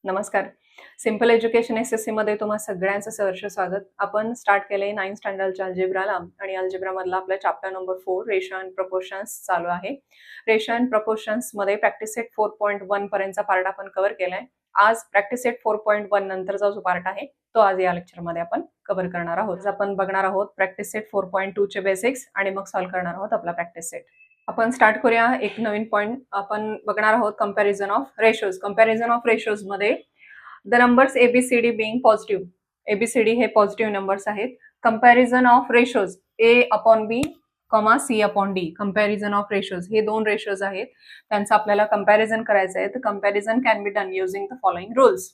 नमस्कार. Simple education SSC मध्ये तुम्हा सगळ्यांचं सहर्ष स्वागत. आपण स्टार्ट केलंय 9th स्टँडर्डच्या अल्जेब्राला आणि अल्जेब्रा मधला आपला chapter number 4 ratio and proportions चालू आहे. रेशो अँड प्रपोर्शन्स मध्ये प्रॅक्टिस सेट 4.1 पर्यंतचा पार्ट आपण कव्हर केलाय. आज प्रॅक्टिस सेट 4.1 नंतरचा जो पार्ट आहे तो आज या लेक्चर मध्ये आपण कव्हर करणार आहोत. आपण बघणार आहोत प्रॅक्टिस सेट 4.2 चे बेसिक्स आणि मग सॉल्व्ह करणार आहोत आपला प्रॅक्टिस सेट. आपण स्टार्ट करूया. एक नवीन पॉइंट आपण बघणार आहोत comparison of ratios. Comparison of ratios मध्ये the numbers A B C D being positive, A B C D हे पॉझिटिव्ह नंबर्स आहेत. Comparison of ratios A upon B comma C upon D. Comparison of ratios हे दोन रेशोज आहेत, त्यांचं आपल्याला कंपॅरिझन करायचं आहे. तर comparison can be done using the following rules.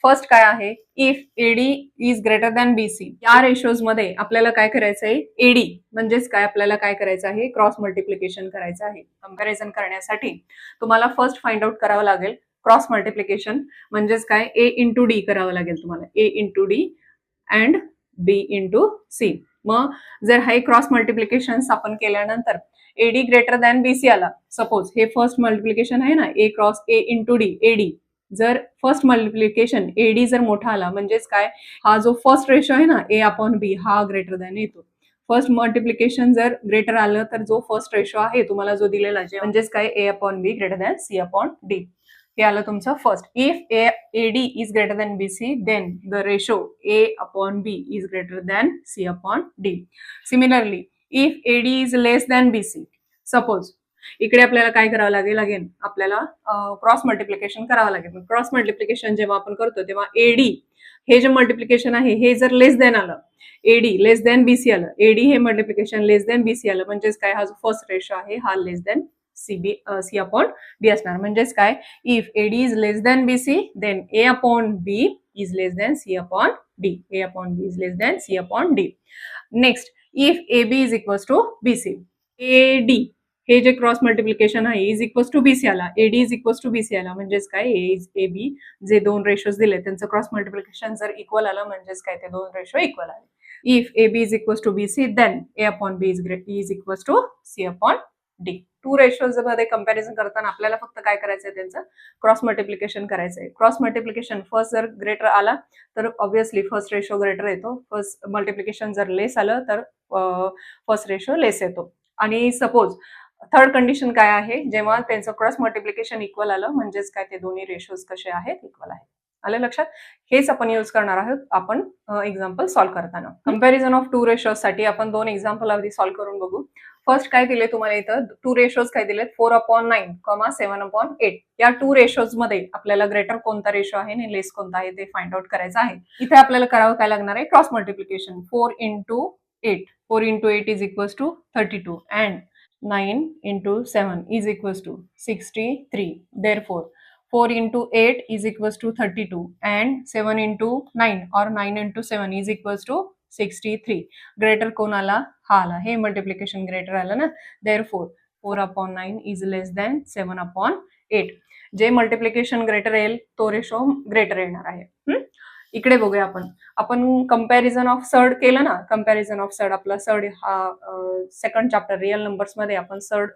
First काय आहे, if eddy is greater than BC. या रेशोज मध्ये आपल्याला काय करायचं आहे, एडी म्हणजेच काय आपल्याला काय करायचं आहे, क्रॉस मल्टिप्लिकेशन करायचं आहे. कंपॅरिझन करण्यासाठी तुम्हाला फर्स्ट फाइंड आउट करावं लागेल क्रॉस मल्टिप्लिकेशन म्हणजेच काय, ए इंटू डी करावं लागेल तुम्हाला. A into D and B into C. मग जर हे क्रॉस मल्टिप्लिकेशन आपण केल्यानंतर एडी ग्रेटर दॅन बीसी आला, सपोज हे फर्स्ट मल्टिप्लिकेशन आहे ना, A cross A into D, A D. जर फर्स्ट मल्टिप्लिकेशन एडी जर मोठा आला म्हणजेच काय, हा जो फर्स्ट रेशो आहे ना ए अपॉन बी हा ग्रेटर दॅन येतो. फर्स्ट मल्टिप्लिकेशन जर ग्रेटर आलं तर जो फर्स्ट रेशो आहे तुम्हाला जो दिलेला आहे म्हणजेच काय, A upon B greater than C upon D. हे आलं तुमचं first. If eddy is greater than BC then the ratio A upon B is greater than C upon D. Similarly if eddy is less than B C, suppose इकडे आपल्याला काय करावं लागेल, again आपल्याला cross multiplication करावं लागेल. क्रॉस मल्टिप्लिकेशन जेव्हा आपण करतो तेव्हा एडी हे जे मल्टिप्लिकेशन आहे हे जर लेस दॅन आलं, एडी लेस दॅन बीसी आलं, एडी हे मल्टिप्लिकेशन लेस दॅन बीसी आलं म्हणजेच काय, हा जो फर्स्ट रेशो आहे हा less than C upon D असणार. म्हणजेच काय, if eddy is less than BC then A upon B is less than C upon D. A upon B is less than C upon D. Next, if A B is equals to BC, A D हे जे cross multiplication आहे is equals to BC आला, AD is equals to BC आला म्हणजेच काय, A B J दोन ratios दिले त्यांचं क्रॉस मल्टिप्लिकेशन जर इक्वल आलं म्हणजेच काय, ते दोन रेशो इक्वल आले. If A B is equals to BC then A upon B is equals to C upon D. Two ratios मध्ये कंपॅरिझन करताना आपल्याला फक्त काय करायचंय, त्यांचं क्रॉस मल्टिप्लिकेशन करायचंय. क्रॉस मल्टिप्लिकेशन फर्स्ट जर ग्रेटर आला तर ऑब्व्हियसली फर्स्ट रेशो ग्रेटर येतो. फर्स्ट मल्टिप्लिकेशन जर लेस आलं तर फर्स्ट रेशो लेस येतो. आणि सपोज थर्ड कंडिशन काय आहे, जेव्हा त्यांचं क्रॉस मल्टिप्लिकेशन इक्वल आलं म्हणजेच काय, ते दोन्ही रेशोज कसे आहेत, इक्वल आहेत. आलं लक्षात? हेच आपण यूज करणार आहोत आपण एक्झाम्पल सॉल्व्ह करताना. कंपॅरिझन ऑफ टू रेशोज साठी आपण दोन एक्झाम्पल आधी सॉल्व्ह करून बघू. फर्स्ट काय दिले तुम्हाला इथं, टू रेशोज काय दिलेत, 4/9, 7/8. या टू रेशोज मध्ये आपल्याला ग्रेटर कोणता रेशो आहे आणि लेस कोणता आहे ते फाइंड आउट करायचं आहे. इथे आपल्याला करावं काय लागणार आहे, cross multiplication. 4 into 8, 4 into 8 is equals to 32 and 9 into 7 is equals to 63. Therefore 4 into 8 is equals to 32 and 7 into 9 or 9 into 7 is equals to 63. Greater कोण आला, हा आला. हे मल्टिप्लिकेशन ग्रेटर आलं ना. Therefore 4/9 is less than 7/8. जे multiplication greater येईल तो रेशो ग्रेटर येणार आहे. इकडे बघूया आपण कंपॅरिझन ऑफ सर्ड केलं ना. कंपॅरिझन ऑफ सर्ड, आपला सर्ड हा सेकंड चॅप्टर रिअल नंबर्स मध्ये आपण सर्ड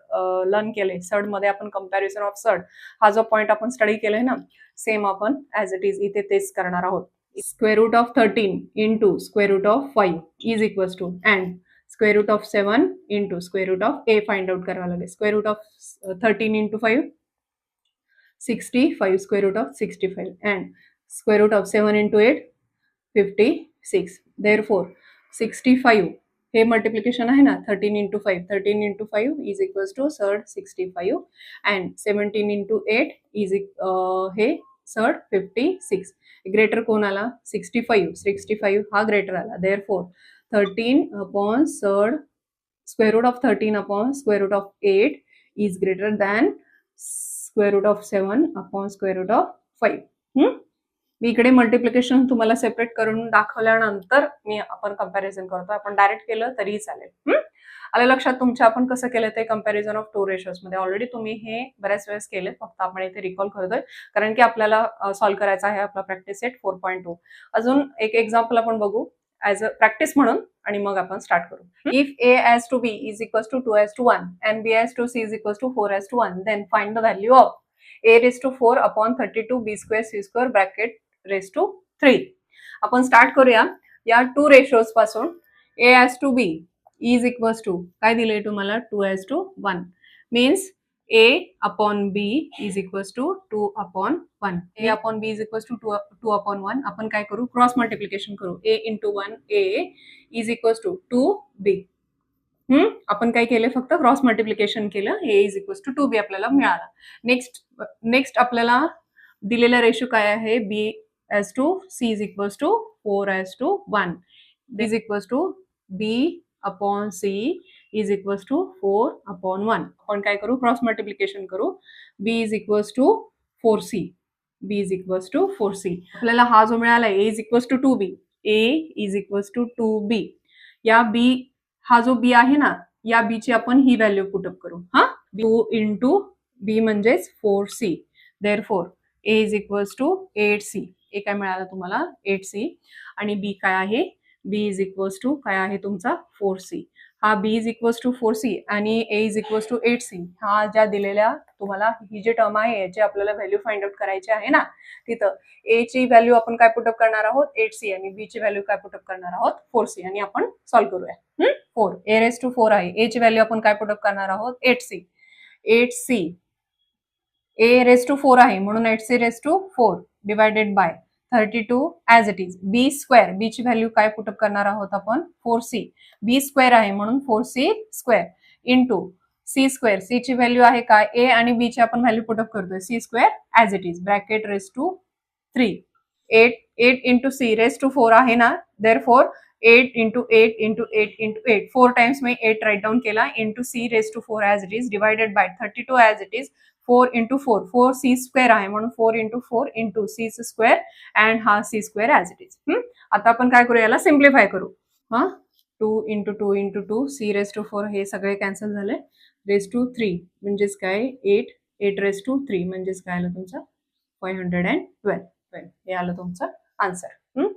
लर्न केले. सर्ड मध्ये आपण कंपॅरिझन ऑफ सर्ड हा जो पॉइंट आपण स्टडी केलाय ना, सेम आपण ऍज इट इज इथे तेच करणार आहोत. Square root of 13 into square root of 5 is equals to and square root of 7 into square root of A find out करावं लागेल. Square root of 13 into 5 65, square root of 65 and square root of 7 into 8 56. Therefore 65 हे multiplication आहे ना, 13 into 5, 13 into 5 is equals to third 65 and 17 into 8 is हे third 56. Greater कोण आला, 65 हा greater आला. Therefore 13 upon third square root of 13 upon square root of 8 is greater than square root of 7 upon square root of 5. मी इकडे multiplication तुम्हाला separate करून दाखवल्यानंतर आपण कंपॅरिझन करतो. आपण डायरेक्ट केलं तरीही चालेल. आलं लक्षात तुमच्या, आपण कसं केलं ते कंपॅरिझन ऑफ टू रेशोज मध्ये. ऑलरेडी तुम्ही हे बऱ्याच वेळेस केले, फक्त आपण इथे रिकॉल करतोय कारण की आपल्याला सॉल्व्ह करायचा आहे आपला प्रॅक्टिस सेट 4.2. अजून एक एक्झाम्पल आपण बघू ऍज अ प्रॅक्टिस म्हणून आणि मग आपण स्टार्ट करू. If A as to B is equals to 2 as to 1 and b as to c is equals to 4 as to 1 then find the value of a raise to 4 upon 32 b square c square bracket raise to 3. आपण start करूया या 2 ratios पासून. a as to b is equals to काय दिले तुम्हाला 2 as to 1 means a upon b is equals to 2 upon 1. a upon b is equals to 2 upon 1. आपण काय करू क्रॉस मल्टिप्लिकेशन करू. a into 1 a is equals to 2b. आपण काय केलं फक्त क्रॉस मल्टिप्लिकेशन केलं. a is equals to 2b आपल्याला मिळाला. नेक्स्ट आपल्याला दिलेला रेशो काय आहे b as to c is equals to 4 as to 1. this is equals to b upon c is equals to 4 upon 1. आपण काय करू क्रॉस मल्टिप्लिकेशन करू. b is equals to 4c. b is equals to 4c. आपल्याला हा जो मिळाला a is equals to 2b. a is equals to 2b. या b हा जो b आहे ना या b ची आपण ही व्हॅल्यू पुटअप करू. 2 into b म्हणजेच 4c. therefore a is equals to 8c. a काय मिळाला तुम्हाला 8c आणि b काय आहे b is equals to काय आहे तुमचा 4c. हा b is equals to 4c आणि a is equals to 8c. हा ज्या दिलेल्या तुम्हाला ही जी टर्म आहे याची आपल्याला व्हॅल्यू फाइंड आउट करायची आहे ना तिथं a ची व्हॅल्यू आपण काय पुटअप करणार आहोत 8c आणि b ची व्हॅल्यू काय पुटअप करणार आहोत 4c आणि आपण सॉल्व्ह करूया. 4 a रेस टू 4 आहे. a ची व्हॅल्यू आपण काय पुटअप करणार आहोत 8c. 8c a raise to 4 आहे म्हणून 8c raise to 4 divided by 32 as it is. b square b ची व्हॅल्यू काय पुटअप करणार आहोत आपण 4c. b स्क्वेअर आहे म्हणून 4c square into c square. c ची व्हॅल्यू आहे काय a आणि b ची आपण व्हॅल्यू पुटअप करतोय c square as it is bracket raise to 3. 8 into c raise to 4 आहे ना therefore 8 into 8 into 8 into 8 4 times मी 8 राइट डाउन केला into c raise to 4 as it is divided by 32 as it is 4 into 4 4c square आहे म्हणून 4 into 4 into c square and हा c square as it is. आता आपण काय करू याला सिम्प्लिफाय करू. 2 into 2 into 2 c raise to 4 हे सगळे कॅन्सल झाले. रेस टू 3 म्हणजेच काय 8 रेस टू 3 म्हणजेच काय आलं तुमचं 512 हे आलं तुमचं आन्सर.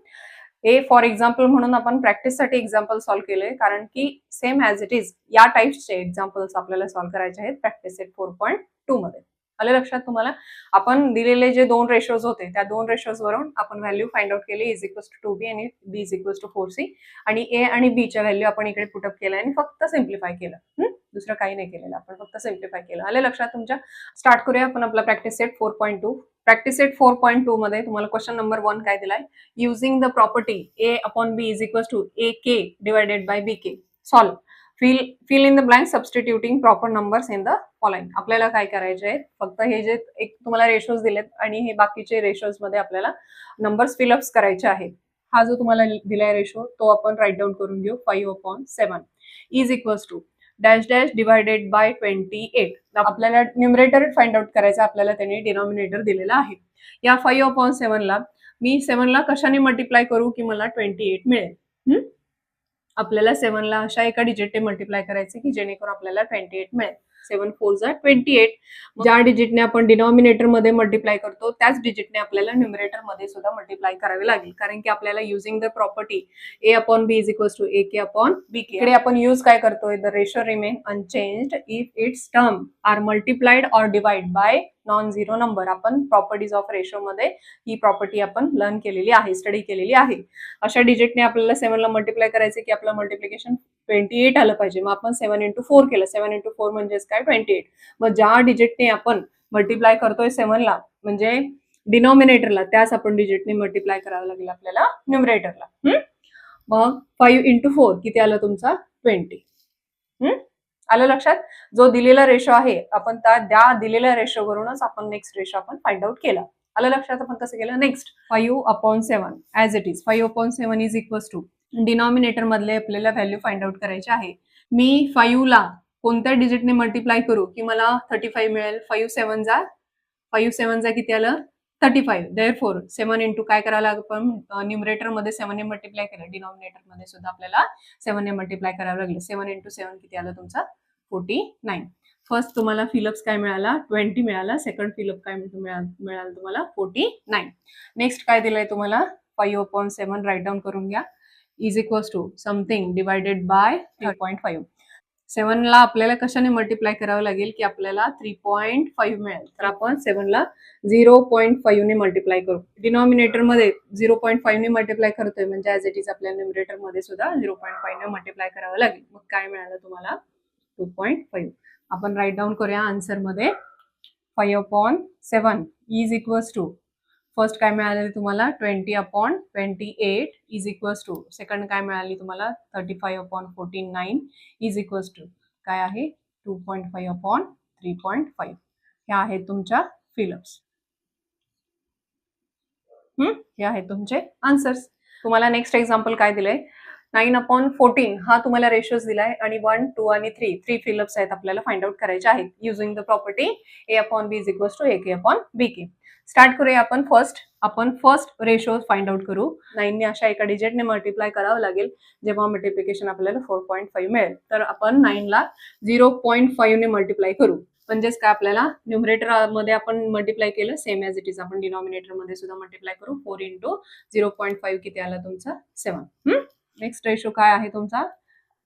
हे फॉर एक्झाम्पल म्हणून आपण प्रॅक्टिससाठी एक्झाम्पल सॉल्व्ह केले कारण की सेम ॲज इट इज या टाइप्सचे एक्झाम्पल्स आपल्याला सॉल्व्ह करायचे आहेत प्रॅक्टिस सेट 4.2 मध्ये. आले लक्षात तुम्हाला. आपण दिलेले जे 2 रेशोज होते त्या 2 रेशोज वरून आपण व्हॅल्यू फाइंड आउट केली इज इक्वल्स टू 2b आणि b is equals to 4c आणि a आणि b च्या व्हॅल्यू आपण इकडे पुटअप केल्या आणि फक्त सिम्प्लिफाय केलं. दुसरं काही नाही केलेलं आपण फक्त सिम्प्लिफाय केलं. आले लक्षात तुमच्या. स्टार्ट करूया आपण आपला प्रॅक्टिस सेट 4.2. प्रॅक्टिस सेट 4.2 मध्ये तुम्हाला क्वेश्चन नंबर 1 काय दिलाय using the property a upon b is equals to ak divided by bk. Solve. fill in the blank substituting proper numbers in the following. आपल्याला काय करायचे आहेत फक्त हे जे एक तुम्हाला रेशोज दिलेत आणि हे बाकीचे रेशोज मध्ये आपल्याला नंबर्स फिलअप्स करायचे आहेत. हा जो तुम्हाला दिलाय रेशो तो आपण राईट डाऊन करून घेऊ. 5/7 is equals to dash dash divided by 28. आपल्याला न्यूमरेटर फाइंड आउट करायचं आपल्याला त्यांनी डिनॉमिनेटर दिलेला आहे. या 5/7 ला मी 7 ला कशाने मल्टिप्लाय करू की मला 28 मिळेल. आपल्याला 7 ला अशा एका डिजिटने मल्टिप्लाय करायचे की जेणेकरून आपल्याला 28 मिळेल. 7 4 28. ज्या डिजिटने आपण डिनॉमिनेटर मध्ये मल्टिप्लाय करतो त्याच डिजिटने आपल्याला न्यूमरेटर मध्ये सुद्धा मल्टिप्लाय करावे लागेल कारण की आपल्याला using the property a upon b is equals to ak upon bk. इकडे आपण यूज काय करतोय the ratio remain unchanged if its term are multiplied or divide by non zero number. आपण प्रॉपर्टीज ऑफ रेशो मध्ये ही property आपण learn केलेली आहे स्टडी केलेली आहे. अशा डिजिटने आपल्याला 7 ला मल्टिप्लाय करायचे की आपलं मल्टिप्लिकेशन 28 आलं पाहिजे. मग आपण 7 into 4 केलं. 7 into 4 म्हणजेच काय 28. मग ज्या डिजिटने आपण मल्टिप्लाय करतोय 7 ला म्हणजे डिनॉमिनेटरला त्याच आपण डिजिटने मल्टिप्लाय करावं लागेल आपल्याला न्यूमरेटरला. मग 5 into 4 किती आलं तुमचा 20. आलं लक्षात. जो दिलेला रेशो आहे आपण त्या दिलेल्या रेशोवरूनच आपण नेक्स्ट रेशो आपण फाइंड आउट केला. आलं लक्षात. आपण कसं केलं next 5/7 as it is. 5/7 is equals to denominator मधले आपल्याला व्हॅल्यू फाइंड आउट करायची आहे. मी 5 ला कोणत्या डिजिटने मल्टिप्लाय करू की मला 35 मिळेल. 5 7 जा किती आलं 35. देअरफॉर 7 इंटू काय करायला आपण न्यूमरेटर मध्ये 7 ने मल्टिप्लाय केलं. डिनॉमिनेटर मध्ये सुद्धा आपल्याला 7 ने मल्टिप्लाय करावं लागलं. 7 into 7 किती आलं तुमचा 49. फर्स्ट तुम्हाला फिलअप्स काय मिळाला 20 मिळाला. सेकंड फिलअप काय मिळाला तुम्हाला 49. नेक्स्ट काय दिलंय तुम्हाला 5/7 राईट डाऊन करून घ्या is equals to something divided by 3.5. 7 ला आपल्याला कशाने मल्टिप्लाय करावं लागेल की आपल्याला 3.5 मिळेल. तर आपण 7 ला 0.5 ने मल्टिप्लाय करू. डिनॉमिनेटर मध्ये 0.5 ने मल्टिप्लाय करतोय म्हणजे ऍज इट इज आपल्याला न्यूमरेटर मध्ये सुद्धा 0.5 ने मल्टिप्लाय करावं लागेल. मग काय मिळालं तुम्हाला 2.5. आपण राईट डाऊन करूया आन्सर मध्ये 5/7 इज इक्वल्स टू फर्स्ट काय मिळाले तुम्हाला 20/28 इज इक्वल्स टू सेकंड काय मिळाली तुम्हाला 35/49 इज इक्वल्स टू काय आहे 2.5/3.5. ह्या आहेत तुमच्या फिलअप्स. हे आहेत तुमचे आन्सर्स. तुम्हाला नेक्स्ट एक्झाम्पल काय दिलंय 9/14 हा तुम्हाला रेशोज दिलाय आणि 1, 2 आणि 3 फिलअप्स आहेत आपल्याला फाइंड आउट करायचे आहेत using the property A/B is equals to AK/BK. Start करूया आपण फर्स्ट रेशो फाइंड आउट करू. 9 ने अशा एका डिजिटने मल्टिप्लाय करावं लागेल जेव्हा मल्टिप्लिकेशन आपल्याला 4.5 मिळेल. तर आपण 9 ला 0.5 ने मल्टिप्लाय करू. म्हणजेच काय आपल्याला न्यूमरेटर मध्ये आपण मल्टिप्लाय केलं सेम ॲज इट इज आपण डिनॉमिनेटर मध्ये सुद्धा मल्टिप्लाय करू. 4 × 0.5 किती आला तुमचा 7. नेक्स्ट रेशो काय आहे तुमचा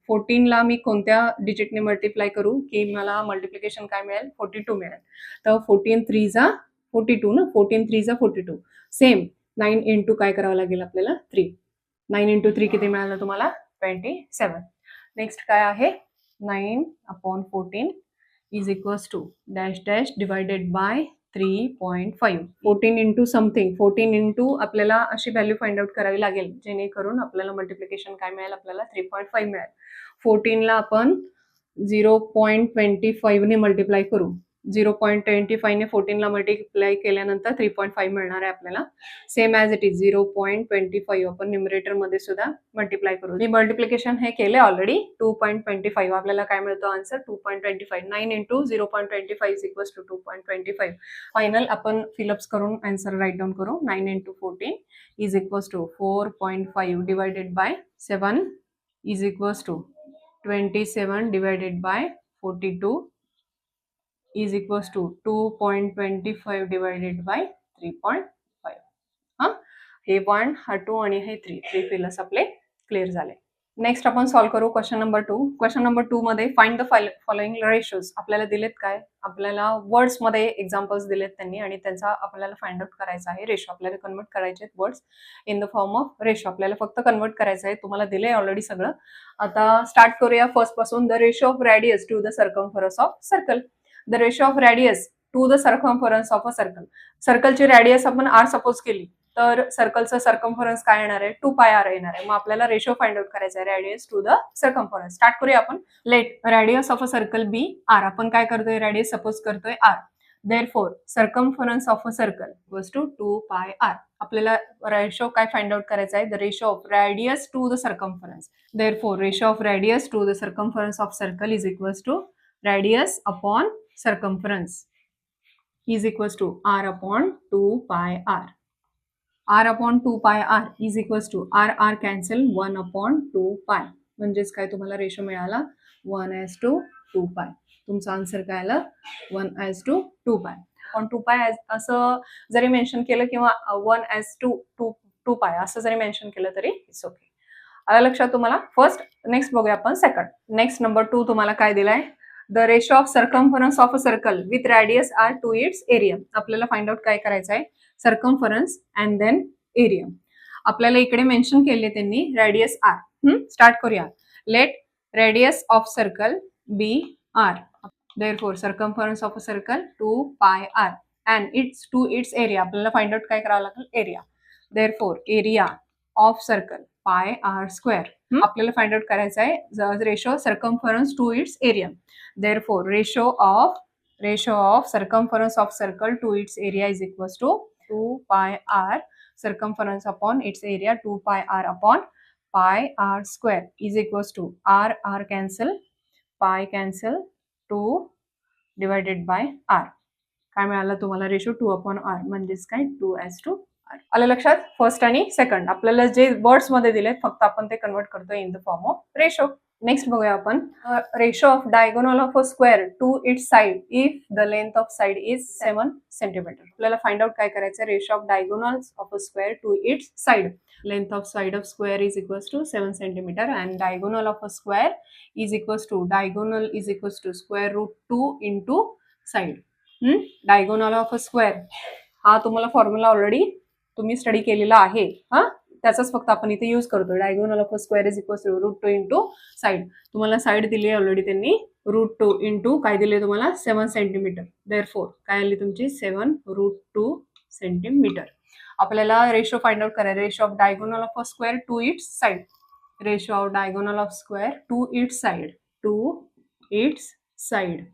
14 ला मी कोणत्या डिजिटने मल्टिप्लाय करू की मला मल्टिप्लिकेशन काय मिळेल 42 मिळेल. तर 14 3 जा 42 ना 14 3 जा 42 सेम 9 × काय करावं लागेल आपल्याला 3. 9 × 3 किती मिळालं तुम्हाला 27. नेक्स्ट काय आहे 9/14 is equals to dash dash divided by 3.5. 14 × something 14 × आपल्याला अशी व्हॅल्यू फाइंड आउट करावी लागेल जेणेकरून आपल्याला मल्टिप्लिकेशन काय मिळेल आपल्याला 3.5 मिळेल. 14 ला आपण 0.25 ने मल्टिप्लाय करू. 0.25 ने 14 ला मल्टिप्लाय केल्यानंतर 3.5 मिळणार आहे आपल्याला. सेम ॲज इट इज 0.25 आपण न्यूमरेटर मध्ये सुद्धा मल्टिप्लाय करू. मी मल्टिप्लिकेशन हे केले ऑलरेडी 2.25 आपल्याला काय मिळतो answer 2.25. 9 × 0.25 is equals to 2.25. Final आपण फिलअप्स करून आन्सर राईट डाऊन करू. 9 × 14 is equals to 4.5 divided by 7 is equals to 27 divided by 42 is equals to 2.25 divided by 3.5. हे 1 हा 2 आणि हे 3 फिलअप्स आपले क्लिअर झाले. नेक्स्ट आपण सॉल्व्ह करू क्वेश्चन नंबर 2. क्वेश्चन नंबर 2 मध्ये फाइंड द फॉलोइंग रेशोज आपल्याला दिलेत काय आपल्याला वर्ड्स मध्ये एक्झाम्पल्स दिलेत त्यांनी आणि त्यांचा आपल्याला फाइंड आउट करायचा आहे. रेशो आपल्याला कन्वर्ट करायचे आहेत words in the form of ratio आपल्याला फक्त कन्वर्ट करायचं आहे. तुम्हाला दिले ऑलरेडी सगळं. आता स्टार्ट करूया फर्स्ट पासून. The ratio of radius to the circumference of circle. The ratio of radius to the circumference of a circle. सर्कलची रेडियस आपण r सपोज केली तर सर्कलचं सर्कम्फरन्स काय येणार आहे 2πr येणार आहे. मग आपल्याला रेशो फाइंड आउट करायचा आहे radius to the circumference. Start करूया आपण. Let radius of a circle be r. आपण काय करतोय रेडियस सपोज करतोय r. Therefore circumference of a circle equals to 2πr. आपल्याला रेशो काय फाइंड आउट करायचा आहे the ratio of radius to the circumference. Therefore ratio of radius to the circumference of circle is equals to radius upon circumference is equals to r/2πr. r/2πr is equals to r cancel 1/2π. म्हणजेच काय तुम्हाला ratio मिळाला 1:2π. तुमचा answer काय आला 1:2π. पण 2π असं जरी मेन्शन केलं किंवा 1:2π असं जरी मेन्शन केलं तरी इट्स ओके. आलं लक्षात तुम्हाला. फर्स्ट नेक्स्ट बघूया आपण सेकंड. नेक्स्ट नंबर 2 तुम्हाला काय दिलाय the ratio of circumference of a circle with radius r to its area. आपल्याला फाइंड आउट काय करायचं आहे सर्कम्फरन्स अँड देन एरिया. आपल्याला इकडे मेन्शन केले त्यांनी रेडियस r. स्टार्ट करूया. Let radius of circle be r. Therefore circumference of a circle 2πr and its to its area. आपल्याला फाइंड आउट काय करावं लागेल area. Therefore area of circle πr². आपल्याला फाइंड आउट करायचं आहे ratio circumference to its area. Therefore, ratio of circumference of circle to its area is equals to 2πr circumference upon its area 2πr upon πr² is equals to r cancel pi cancel 2 divided by r. काय मिळालं तुम्हाला ratio 2/r म्हणजेच काय 2:r. आलं लक्षात. First आणि second आपल्याला जे वर्ड्स मध्ये दिलेत फक्त आपण ते कन्वर्ट करतोय in the form of ratio. Next बघूया आपण ratio of diagonal of a square to its side if the length of side is 7 centimeter. आपल्याला फाइंड आउट काय करायचं, ratio of diagonals of a square to its side. Length of side of square is equals to 7 centimeter and diagonal of a square is equals to diagonal is equals to square root 2 into side. Diagonal of a square हा तुम्हाला formula already तुम्ही study केलेला आहे. त्याचाच फक्त आपण इथे use करतो. Diagonal of a square is equals to root 2 into side. तुम्हाला साइड दिली आहे ऑलरेडी त्यांनी, रूट 2 इंटू काय दिले तुम्हाला 7 सेंटीमीटर. देअरफोर काय आली तुमची 7 रूट 2 सेंटीमीटर. आपल्याला रेशो फाइंड आउट करायचा, ratio of diagonal of a square to its side. Ratio of diagonal of square to its side, to its side.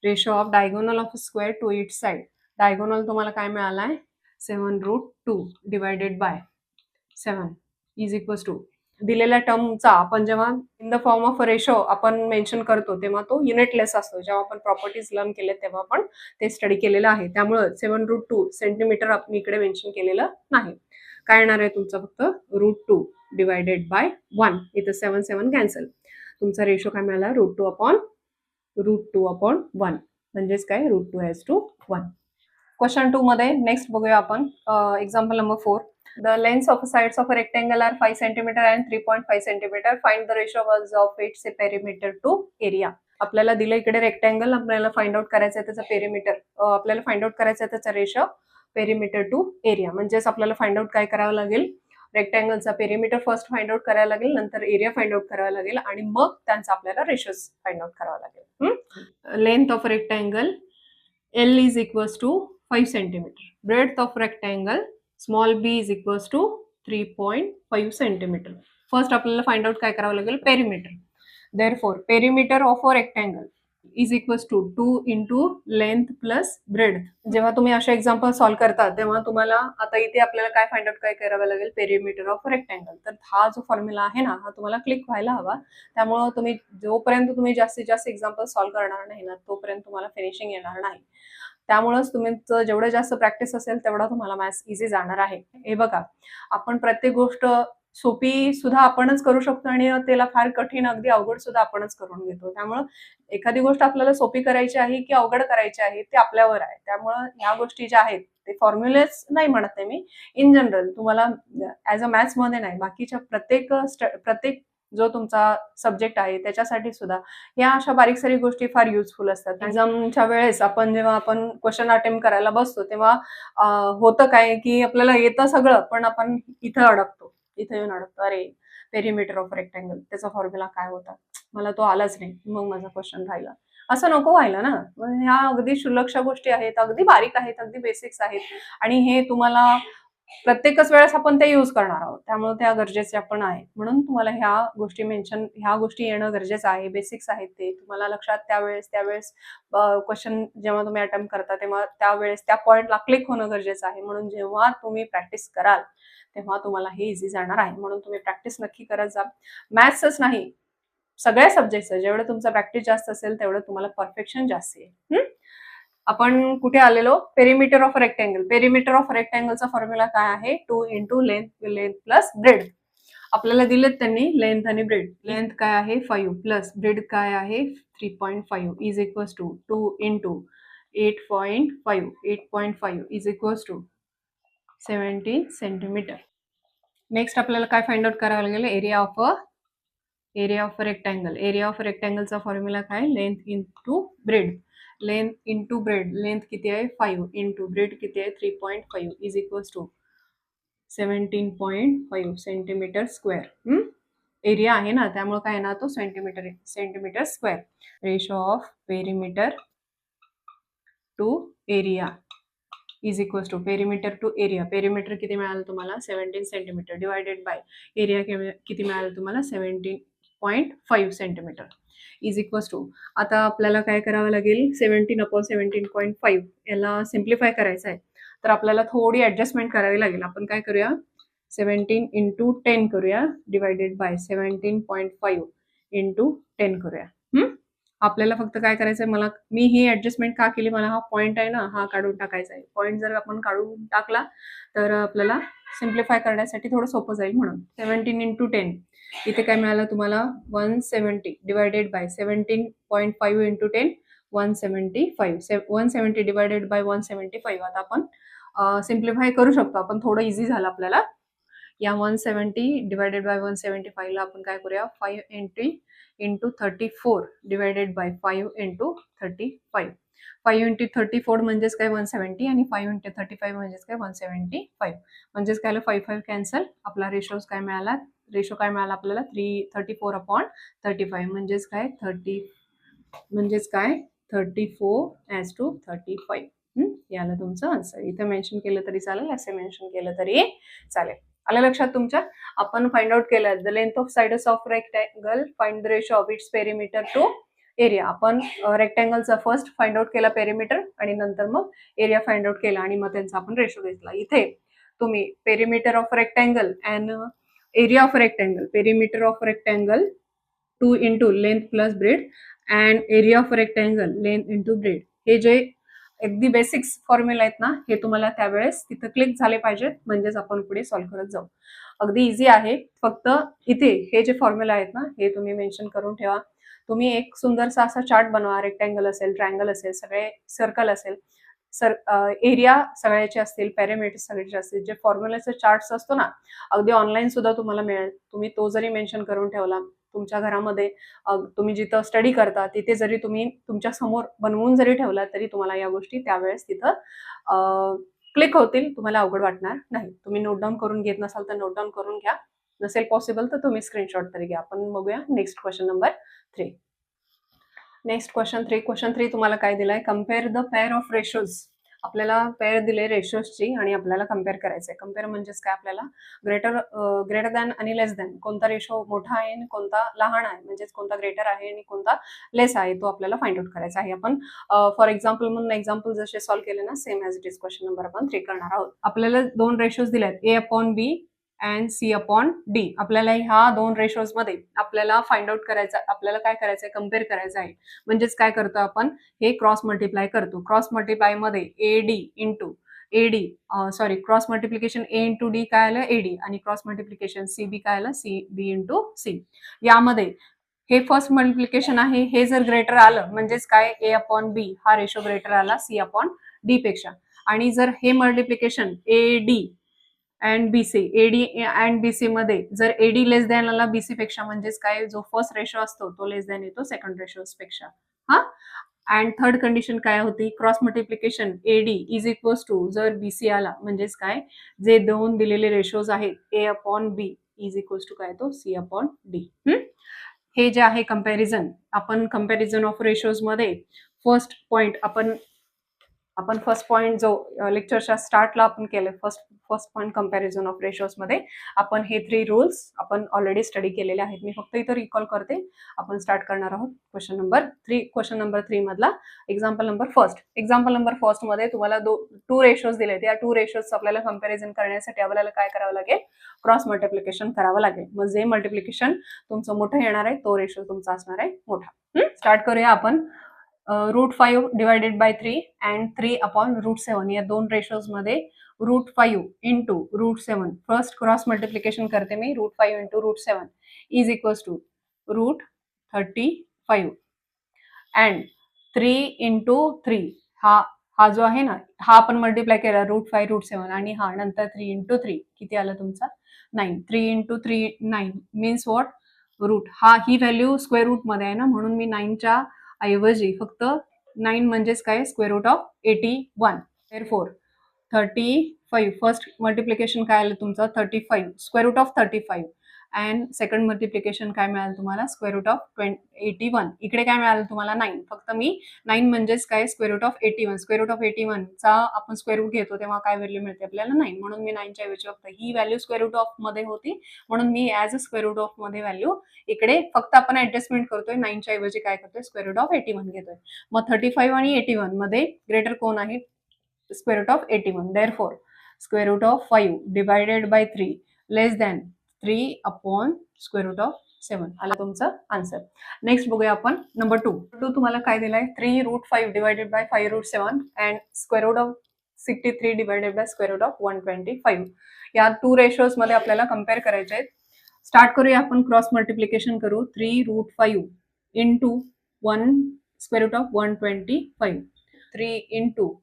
Ratio of diagonal of square to its side. Diagonal तुम्हाला काय मिळाला आहे 7 root 2 divided by 7 is equals to दिलेल्या टर्मचा आपण जेव्हा in the form of ratio आपण mention करतो तेव्हा तो युनिटलेस असतो. जेव्हा आपण प्रॉपर्टीज लर्न केले तेव्हा आपण ते स्टडी केलेलं आहे. त्यामुळे 7 रूट 2 सेंटीमीटर आपण इकडे मेन्शन केलेलं नाही. काय येणार आहे तुमचं फक्त रूट 2 डिवायडेड बाय 1. इथं 7 7 कॅन्सल. तुमचा रेशो काय मिळाला रूट 2 अपॉन 1 म्हणजेच काय रूट 2 हॅज टू 1. क्वेश्चन 2 मध्ये नेक्स्ट बघूया आपण example number 4. The lengths of sides of a rectangle are 5 cm and 3.5 cm. Find the ratio of its perimeter to area. आपल्याला दिलं इकडे रेक्टँगल, आपल्याला फाइंड आउट करायचं आहे त्याचा पेरिमीटर, आपल्याला फाइंड आउट करायचं आहे त्याचा रेशो पेरिमीटर टू एरिया. म्हणजेच आपल्याला फाइंड आउट काय करावं लागेल, रेक्टँगलचा पेरिमीटर फर्स्ट फाइंड आउट करायला लागेल, नंतर एरिया फाइंड आउट करावा लागेल आणि मग त्यांचा आपल्याला रेशोज फाइंड आउट करावा लागेल. Length of rectangle L is equals to 5 cm. Breadth of rectangle small b is equals to 3.5 centimeter. First आपल्याला फाइंड आउट काय करावं लागेल perimeter. Therefore perimeter of a rectangle is equals to 2 into length plus breadth. जेव्हा तुम्ही असे example solve करता तेव्हा तुम्हाला आता इथे आपल्याला काय फाइंड आउट काय करावं लागेल पेरिमीटर ऑफ रेक्टँगल. तर हा जो फॉर्म्युला आहे ना हा तुम्हाला क्लिक व्हायला हवा. त्यामुळं तुम्ही जोपर्यंत तुम्ही जास्तीत जास्त एक्झाम्पल सॉल्व्ह करणार नाही ना तोपर्यंत तुम्हाला फिनिशिंग येणार नाही. त्यामुळेच तुमचं जेवढं जास्त प्रॅक्टिस असेल तेवढा तुम्हाला मॅथ्स इझी जाणार आहे. हे बघा आपण प्रत्येक गोष्ट सोपी सुद्धा आपणच करू शकतो आणि त्याला फार कठीण अगदी अवघड सुद्धा आपणच करून घेतो. त्यामुळं एखादी गोष्ट आपल्याला सोपी करायची आहे की अवघड करायची आहे ते आपल्यावर आहे. त्यामुळं ह्या गोष्टी ज्या आहेत ते फॉर्म्युलेच नाही म्हणत आहे मी, इन जनरल तुम्हाला ऍज अ मॅथ्स मध्ये नाही बाकीच्या प्रत्येक जो तुमचा सब्जेक्ट आहे त्याच्यासाठी सुद्धा या अशा बारीक सारीक गोष्टी फार युजफुल असतात. एक्झामच्या वेळेस आपण जेव्हा आपण क्वेश्चन अटेम्प्ट करायला बसतो तेव्हा होतं काय की आपल्याला येतं सगळं पण आपण इथं येऊन अडकतो. अरे पेरिमीटर ऑफ रेक्टँगल त्याचा फॉर्म्युला काय होता, मला तो आलाच नाही, मग माझा क्वेश्चन राहिला. असं नको व्हायला ना. ह्या अगदी क्षुल्लकशा गोष्टी आहेत, अगदी बारीक आहेत, अगदी बेसिक्स आहेत आणि हे तुम्हाला प्रत्येकच वेळेस आपण ते यूज करणार आहोत. त्यामुळे त्या गरजेच्या पण आहेत. म्हणून तुम्हाला ह्या गोष्टी येणं गरजेचं आहे. बेसिक्स आहेत ते तुम्हाला लक्षात त्यावेळेस क्वेश्चन जेव्हा तुम्ही अटेम्प्ट करता तेव्हा त्यावेळेस त्या पॉइंटला क्लिक होणं गरजेचं आहे. म्हणून जेव्हा तुम्ही प्रॅक्टिस कराल तेव्हा तुम्हाला हे इझी जाणार आहे. म्हणून तुम्ही प्रॅक्टिस नक्की करत जा. मॅथ्सच नाही सगळ्या सब्जेक्टचं जेवढं तुमचं प्रॅक्टिस जास्त असेल तेवढं तुम्हाला परफेक्शन जास्त येईल. आपण कुठे आलेलो perimeter of rectangle. Perimeter of रेक्टँगलचा फॉर्म्युला काय आहे 2 इंटू लेंथ प्लस ब्रेड. आपल्याला दिलेत त्यांनी लेंथ आणि ब्रेड. लेंथ काय आहे 5 प्लस ब्रेड काय आहे 3.5 is equals to 2 into 8.5 is equals to 17 centimetre. Next आपल्याला काय फाइंड आउट करावं लागेल area of rectangle. Area of रेक्टँगलचा फॉर्म्युला काय length into breadth. Length into breadth. Length किती आहे 5 इंटू ब्रेड किती आहे 3.5 is equals to 17.5 centimetre square. Area आहे ना त्यामुळे काय येणार तो centimetre square. Ratio of perimeter to area is equals to perimeter to area. Perimeter किती मिळालं तुम्हाला 17 सेंटीमीटर डिवायडेड बाय एरिया किती मिळालं तुम्हाला 17.5 सेंटीमीटर इज इक्वल्स टू. आता आपल्याला काय करावं लागेल 17/17.5 याला सिम्प्लिफाय करायचं आहे. तर आपल्याला थोडी ऍडजस्टमेंट करावी लागेल. आपण काय करूया 17 इंटू 10 करूया डिवायडेड बाय 17.5 इंटू 10 करूया. आपल्याला फक्त काय करायचंय, मी ही ऍडजस्टमेंट का केली, मला हा पॉईंट आहे ना हा काढून टाकायचा आहे. पॉईंट जर आपण काढून टाकला तर आपल्याला सिम्प्लिफाय करण्यासाठी थोडं सोपं जाईल म्हणून. 17 इंटू 10 इथे काय मिळालं तुम्हाला 170 divided by 17.5 into 10 175. 170 divided by 175. आता आपण सिम्प्लिफाय करू शकतो आपण, थोडं इझी झालं आपल्याला. या 170 डिवायडेड बाय 175 ला आपण काय करूया 5 into 34 divided by 5 into 35. 5 into 34 म्हणजेच काय 170 आणि 5 इंटू 35 म्हणजेच काय 175. म्हणजेच काय 5 कॅन्सल. आपला रेशो काय मिळाला आपल्याला 34/35 म्हणजेच काय 34:35. याला तुमचं आन्सर. इथे मेन्शन केलं तरी चालेल, असे मेन्शन केलं तरी चालेल. आलं लक्षात तुमच्या? आपण फाइंड आउट केलं the length of sides of rectangle, find the ratio of its perimeter to area. आपण रेक्टँगलचा फर्स्ट फाइंड आउट केला पेरिमीटर आणि नंतर मग एरिया फाइंड आउट केला आणि मग त्यांचा आपण रेशो घेतला. इथे तुम्ही perimeter of rectangle and area of rectangle, perimeter of rectangle 2 into length plus bread and area of rectangle length into bread, हे जे अगदी बेसिक्स फॉर्म्युला आहेत ना, हे तुम्हाला त्यावेळेस तिथं क्लिक झाले पाहिजेत, म्हणजेच आपण पुढे सॉल्व्ह करत जाऊ. अगदी इझी आहे. फक्त इथे हे जे फॉर्म्युला आहेत ना, हे तुम्ही मेन्शन करून ठेवा. तुम्ही एक सुंदरसा असा चार्ट बनवा. रेक्टँगल असेल, ट्रायंगल असेल, सगळे सर्कल असेल, एरिया सगळ्याचे असतील, पॅरामीटर सगळ्याचे असतील, जे फॉर्म्युलाचे चार्ट्स असतो ना, अगदी ऑनलाईन सुद्धा तुम्हाला मिळेल. तुम्ही तो जरी मेन्शन करून ठेवला तुमच्या घरामध्ये, तुम्ही जिथं स्टडी करता तिथे जरी तुम्ही तुमच्या समोर बनवून जरी ठेवला तरी तुम्हाला या गोष्टी त्यावेळेस तिथं क्लिक होतील, तुम्हाला अवघड वाटणार नाही. तुम्ही नोट डाऊन करून घेत नसाल तर नोट डाऊन करून घ्या, नसेल पॉसिबल तर तुम्ही स्क्रीनशॉट तरी घ्या. आपण बघूया next question number 3. Next question 3 तुम्हाला काय दिलाय, compare the pair of ratios. आपल्याला पेअर दिले रेशोजची आणि आपल्याला कम्पेअर करायचंय. कम्पेअर म्हणजेच काय, आपल्याला ग्रेटर दॅन आणि लेस दॅन, कोणता रेशो मोठा आहे आणि कोणता लहान आहे, म्हणजेच कोणता ग्रेटर आहे आणि कोणता लेस आहे, तो आपल्याला फाइंड आउट करायचा आहे. आपण फॉर एक्झाम्पल म्हणून एक्झाम्पल जसे सॉल्व्ह केले ना, same as it is question number आपण 3 करणार आहोत. आपल्याला 2 रेशोज दिले आहेत, A/B अँड C/D. आपल्याला ह्या 2 रेशोज मध्ये आपल्याला फाइंड आउट करायचं, आपल्याला काय करायचंय, कम्पेअर करायचं आहे. म्हणजेच काय करतो आपण, हे क्रॉस मल्टिप्लाय करतो. क्रॉस मल्टिप्लाय मध्ये cross multiplication A into D काय आलं AD, आणि क्रॉस मल्टिप्लिकेशन CB काय आलं CB इंटू C. यामध्ये हे फर्स्ट मल्टिप्लिकेशन आहे, हे जर ग्रेटर आलं म्हणजेच काय A/B हा रेशो ग्रेटर आला C/D पेक्षा. आणि जर हे multiplication AD and BC, AD and BC मध्ये जर AD लेस दॅन आला BC पेक्षा, म्हणजेच काय, जो फर्स्ट रेशो असतो तो लेस दॅन येतो सेकंड रेशोज पेक्षा. हा, अँड थर्ड कंडिशन काय होती, cross multiplication AD is equals to जर BC आला, म्हणजेच काय, जे 2 दिलेले रेशोज आहेत A/B इज इक्वल्स टू काय, तो C/D. हे जे आहे कंपॅरिझन, आपण कंपॅरिझन ऑफ रेशोज मध्ये फर्स्ट पॉइंट आपण फर्स्ट पॉइंट जो लेक्चरच्या स्टार्टला आपण केलं, first point comparison of ratios मध्ये आपण हे 3 रूल्स आपण ऑलरेडी स्टडी केलेले आहेत. मी फक्त इथं रिकॉल करते. आपण स्टार्ट करणार आहोत क्वेश्चन नंबर 3 मधला एक्झाम्पल नंबर फर्स्ट मध्ये तुम्हाला 2 रेशोज दिले. त्या 2 रेशोज आपल्याला कंपॅरिझन करण्यासाठी आपल्याला काय करावं लागेल, क्रॉस मल्टिप्लिकेशन करावं लागेल. मग जे मल्टिप्लिकेशन तुमचं मोठं येणार आहे तो रेशो तुमचा असणार आहे मोठा. स्टार्ट करूया आपण. √5 डिवायडेड बाय 3 अँड 3/√7 या 2 रेशोज मध्ये √5 इंटू √7 फर्स्ट क्रॉस मल्टिप्लिकेशन करते मी. √5 into √7 is equals to √35 and 3 into 3 हा जो आहे ना, हा आपण मल्टिप्लाय केला √5 √7 आणि हा नंतर 3 इंटू 3 किती आलं तुमचा 9. 3 इंटू 3 9 मीन्स व्हॉट, रूट ही व्हॅल्यू स्क्वेअर रूट मध्ये आहे ना, म्हणून मी 9च्या ऐवजी फक्त 9 म्हणजेच काय, square root of 81. Therefore 35 first multiplication काय आलं तुमचं 35 square root of 35 and second multiplication काय मिळालं तुम्हाला स्क्वेअर रूट ऑफ 81. इकडे काय मिळालं तुम्हाला 9. फक्त मी 9 म्हणजेच काय square root of 81. Square root of 81 चा आपण स्क्वेअर रूट घेतो तेव्हा काय व्हॅल्यू मिळते आपल्याला 9. म्हणून मी 9च्या ऐवजी फक्त ही व्हॅल्यू स्क्वेअर रूट ऑफ मध्ये होती म्हणून मी as a square root of मध्ये व्हॅल्यू इकडे फक्त आपण ऍडजस्टमेंट करतोय. 9च्या ऐवजी काय करतोय स्क्वेअर रूट ऑफ 81 घेतोय. मग 35 आणि 81 मध्ये ग्रेटर कोण आहे, square root of 81. Therefore square root of 5 divided by 3 less than 3/√7 आला तुमचं आन्सर. नेक्स्ट बघूया आपण नंबर 2 तुम्हाला काय दिलाय 3√5 divided by 5√7 and √63 divided by √125. या 2 रेशोज मध्ये आपल्याला कम्पेअर करायचे आहेत. स्टार्ट करूया आपण क्रॉस मल्टिप्लिकेशन करू. 3√5 इंटू 1/125 3 इंटू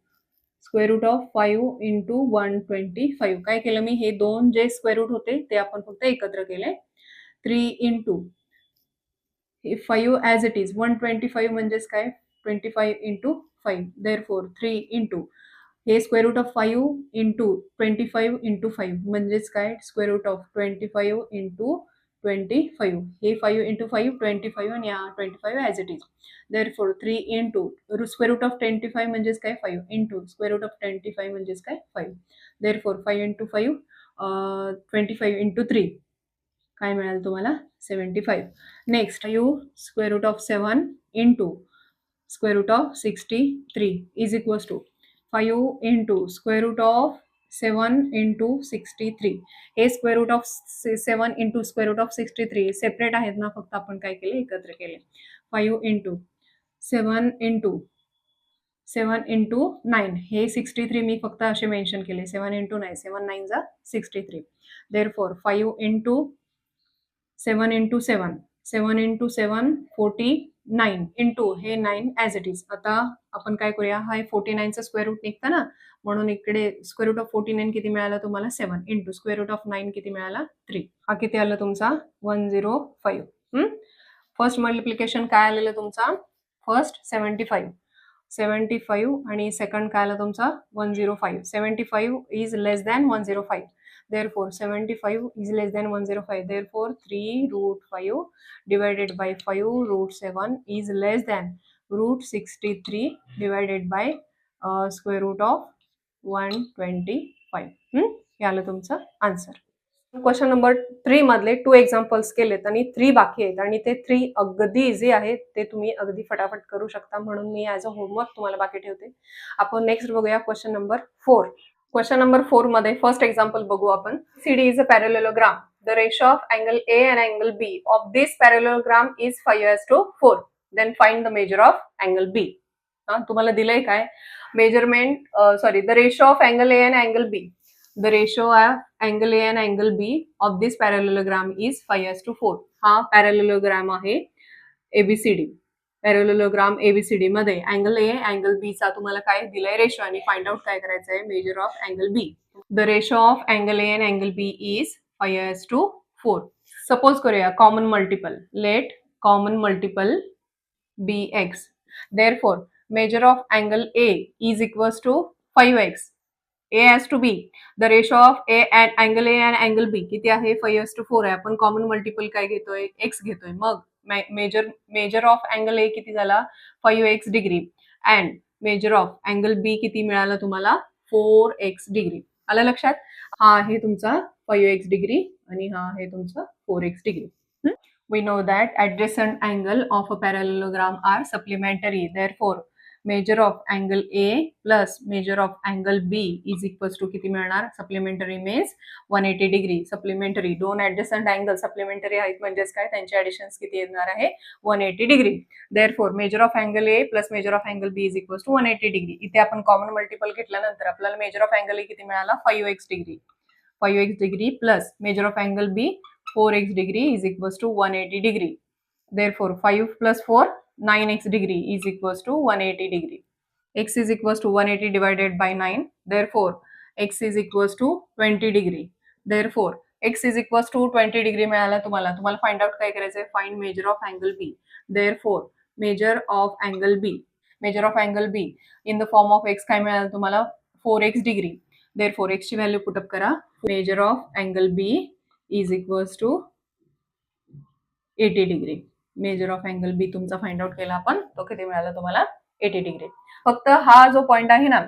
√5 इंटू 125. काय केलं मी हे दोन जे स्क्वेअर रूट होते ते आपण फक्त एकत्र केले. 3 इंटू 5 ॲज इट इज 125 म्हणजेच काय 25 इंटू 5. देअरफॉर 3 इंटू हे √5 इंटू 25 इंटू 5 म्हणजेच काय √25 इंटू 25. हे 5 इंटू 5 25 आणि 25 as it is. Therefore 3 into √25 म्हणजेच काय 5 इंटू √25 म्हणजेच काय 5. देअरफॉर 5 इंटू 5 25 इंटू 3 काय मिळाल तुम्हाला 75. Next √7 into √63 is equals to 5 into √7 into 63. हे √7 इंटू √63 सेपरेट आहेत ना, फक्त आपण काय केले एकत्र केले. 5 इंटू 7 इंटू 9 हे 63 मी फक्त असे मेन्शन केले. 7 इंटू 9 7 9 जा 63. Therefore 5 into 7 into 7 7 into 7 49 into हे 9 ॲज इट इज. आता आपण काय करूया हा 49चा स्क्वेअर रूट निघता ना, म्हणून इकडे √49 किती मिळाला तुम्हाला 7 इंटू √9 किती मिळाला 3. हा किती आला तुमचा 105. फर्स्ट मल्टिप्लिकेशन काय आलेलं तुमचा फर्स्ट 75 आणि सेकंड काय आला तुमचा 105. 75 is less than 105. Therefore 75 is less than 105. Therefore 3√5 divided by 5√7 is less than √63 divided by √125. हे आलं तुमचं आन्सर. क्वेश्चन नंबर 3 मधले 2 एक्झाम्पल्स केलेत आणि 3 बाकी आहेत आणि ते 3 अगदी इझी आहेत. ते तुम्ही अगदी फटाफट करू शकता, म्हणून मी ॲज अ होमवर्क तुम्हाला बाकी ठेवते. आपण नेक्स्ट बघूया क्वेश्चन नंबर 4. क्वेश्चन नंबर 4 मध्ये फर्स्ट एक्झाम्पल बघू आपण. CD is a parallelogram. The ratio of angle A and angle B of this parallelogram is 5:4. Then find the measure of angle B. तुम्हाला दिलंय काय measurement the ratio of angle A and angle B. The ratio of angle A and angle B of this parallelogram is 5:4. हा parallelogram आहे ABCD. Parallelogram ABCD मध्ये angle A angle B चा तुम्हाला काय दिलाय रेशो आणि फाइंड आउट काय करायचं आहे measure of angle B. The ratio of angle A and angle B is 5:4. Suppose करूया common multiple. Let common multiple BX. Therefore measure of angle A is equals to 5x. A has to B. The ratio of A and angle A and angle B किती आहे 5:4 आहे. आपण common multiple काय घेतोय x घेतोय. मग major of angle A किती झाला 5x degree and major of angle B किती मिळाला तुम्हाला 4x डिग्री. आलं लक्षात. हा आहे तुमचा 5x डिग्री आणि हा आहे तुमचा 4x degree. We know that adjacent angle of a parallelogram are supplementary. Therefore measure of angle A plus measure of angle B is equals to किती मिळणार supplementary means 180 डिग्री. supplementary दोन adjacent angle supplementary आहेत म्हणजेच काय त्यांचे additions किती येणार आहे 180 degree. therefore measure of angle A plus measure of angle B is equals to 180 degree. इथे आपण कॉमन मल्टिपल घेतल्यानंतर आपल्याला measure of angle A किती मिळाला 5x degree. 5x degree plus measure of angle B 4x degree is equals to 180 degree. Therefore 5 plus 4 9x degree is equals to 180 degree. X is equals to 180 divided by 9. Therefore x is equals to 20 degree. Therefore x is equals to 20 degree मिळाला तुम्हाला. तुम्हाला फाइंड out काय करायचं आहे find major of angle B. Therefore measure of angle B. Measure of angle B in the form of x काय मिळालं तुम्हाला 4x degree. Therefore x ची व्हॅल्यू पुट अप करा. Measure of angle B is equals to 80 degree. Major of angle B तुमचा find out केला आपण तो किती मिळाला तुम्हाला 80 डिग्री. फक्त हा जो पॉइंट आहे ना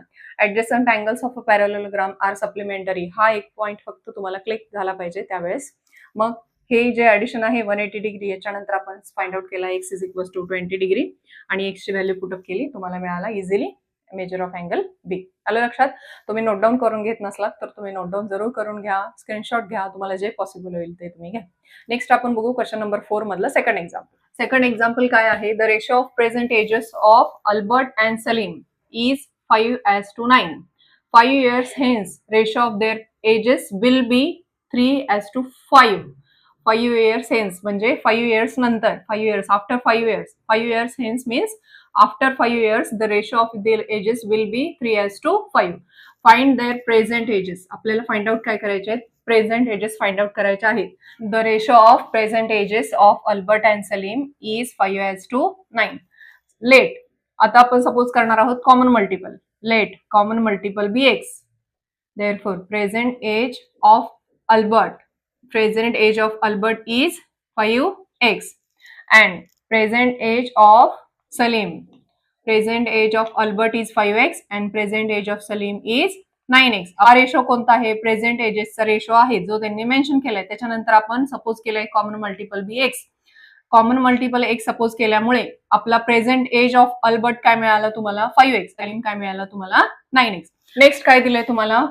adjacent angles of a parallelogram are supplementary हा एक पॉइंट फक्त तुम्हाला क्लिक झाला पाहिजे त्यावेळेस. मग हे जे ऍडिशन आहे 180 डिग्री याच्यानंतर आपण फाइंड आउट केला x is equals to 20 degree आणि x ची व्हॅल्यू पुट अप केली तुम्हाला मिळाला easily measure of angle B. आलं लक्षात? तुम्ही नोट डाऊन करून घेत नसलात तर तुम्ही नोट डाऊन जरूर करून घ्या, स्क्रीनशॉट घ्या, तुम्हाला जे पॉसिबल होईल ते तुम्ही घ्या. नेक्स्ट आपण बघू क्वेश्चन नंबर 4 मधलं सेकंड एक्झाम्पल. सेकंड एक्झाम्पल काय आहे? The ratio of present ages of Albert and Salim is 5:9. 5 years hence, ratio of their ages will be 3:5. 5 years hence म्हणजे 5 years नंतर, 5 years after 5 years. 5 years hence means after 5 years the ratio of their ages will be 3:5. Find their present ages. आपल्याला find out काय करायचे आहेत? Present ages find out करायचे आहेत. The ratio of present ages of Albert and Salim is 5:9. Let, आता आपण suppose करणार आहोत common multiple. Let common multiple be x. Therefore, present age of Albert is 5x, and present age of Salim. Present age of Albert is 5x and present age of Salim is 9x. हा ratio कोणता आहे? Present एजेसचा ratio आहे जो त्यांनी mention केलाय. त्याच्यानंतर आपण suppose केलाय कॉमन मल्टिपल बी X. Common multiple X suppose केल्यामुळे आपला प्रेझेंट एज ऑफ अल्बर्ट काय मिळालं तुम्हाला? 5x. सलीम काय मिळालं तुम्हाला? 9x. नेक्स्ट काय दिलंय तुम्हाला?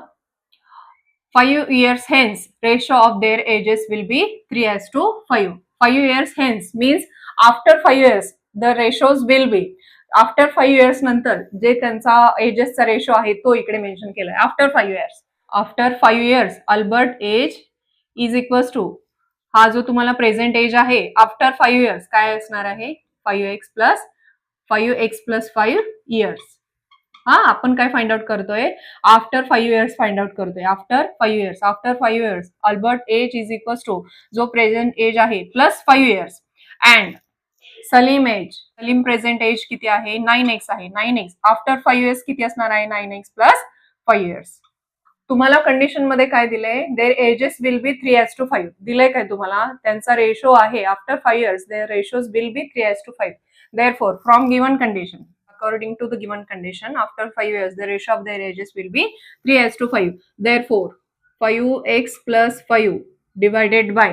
5 years hence, ratio of their ages will be 3:5. 5 years hence means after 5 years the ratios will be. After 5 years नंतर जे त्यांचा एजेसचा रेशो आहे तो इकडे मेन्शन केलाय. After 5 years. After 5 years Albert age is equals to, हा जो तुम्हाला प्रेझेंट एज आहे आफ्टर 5 years काय असणार आहे? 5x plus 5 years. हा, आपण काय फाइंड आउट करतोय? आफ्टर 5 years फाइंड आउट करतोय. After 5 years Albert age is equals to जो प्रेझेंट एज आहे plus 5 years and Salim present age किती आहे? 9x आहे. 9x आफ्टर 5 years किती असणार आहे? 9x plus 5 years. तुम्हाला कंडिशन मध्ये काय दिलंय? देअर एजेस विल बी 3:5 दिलंय काय तुम्हाला? त्यांचा रेशो आहे after 5 years their ratios will be 3:5. Therefore, from given condition, according to the given condition, after 5 years the ratio of their ages will be 3:5. Therefore, 5x plus 5 divided by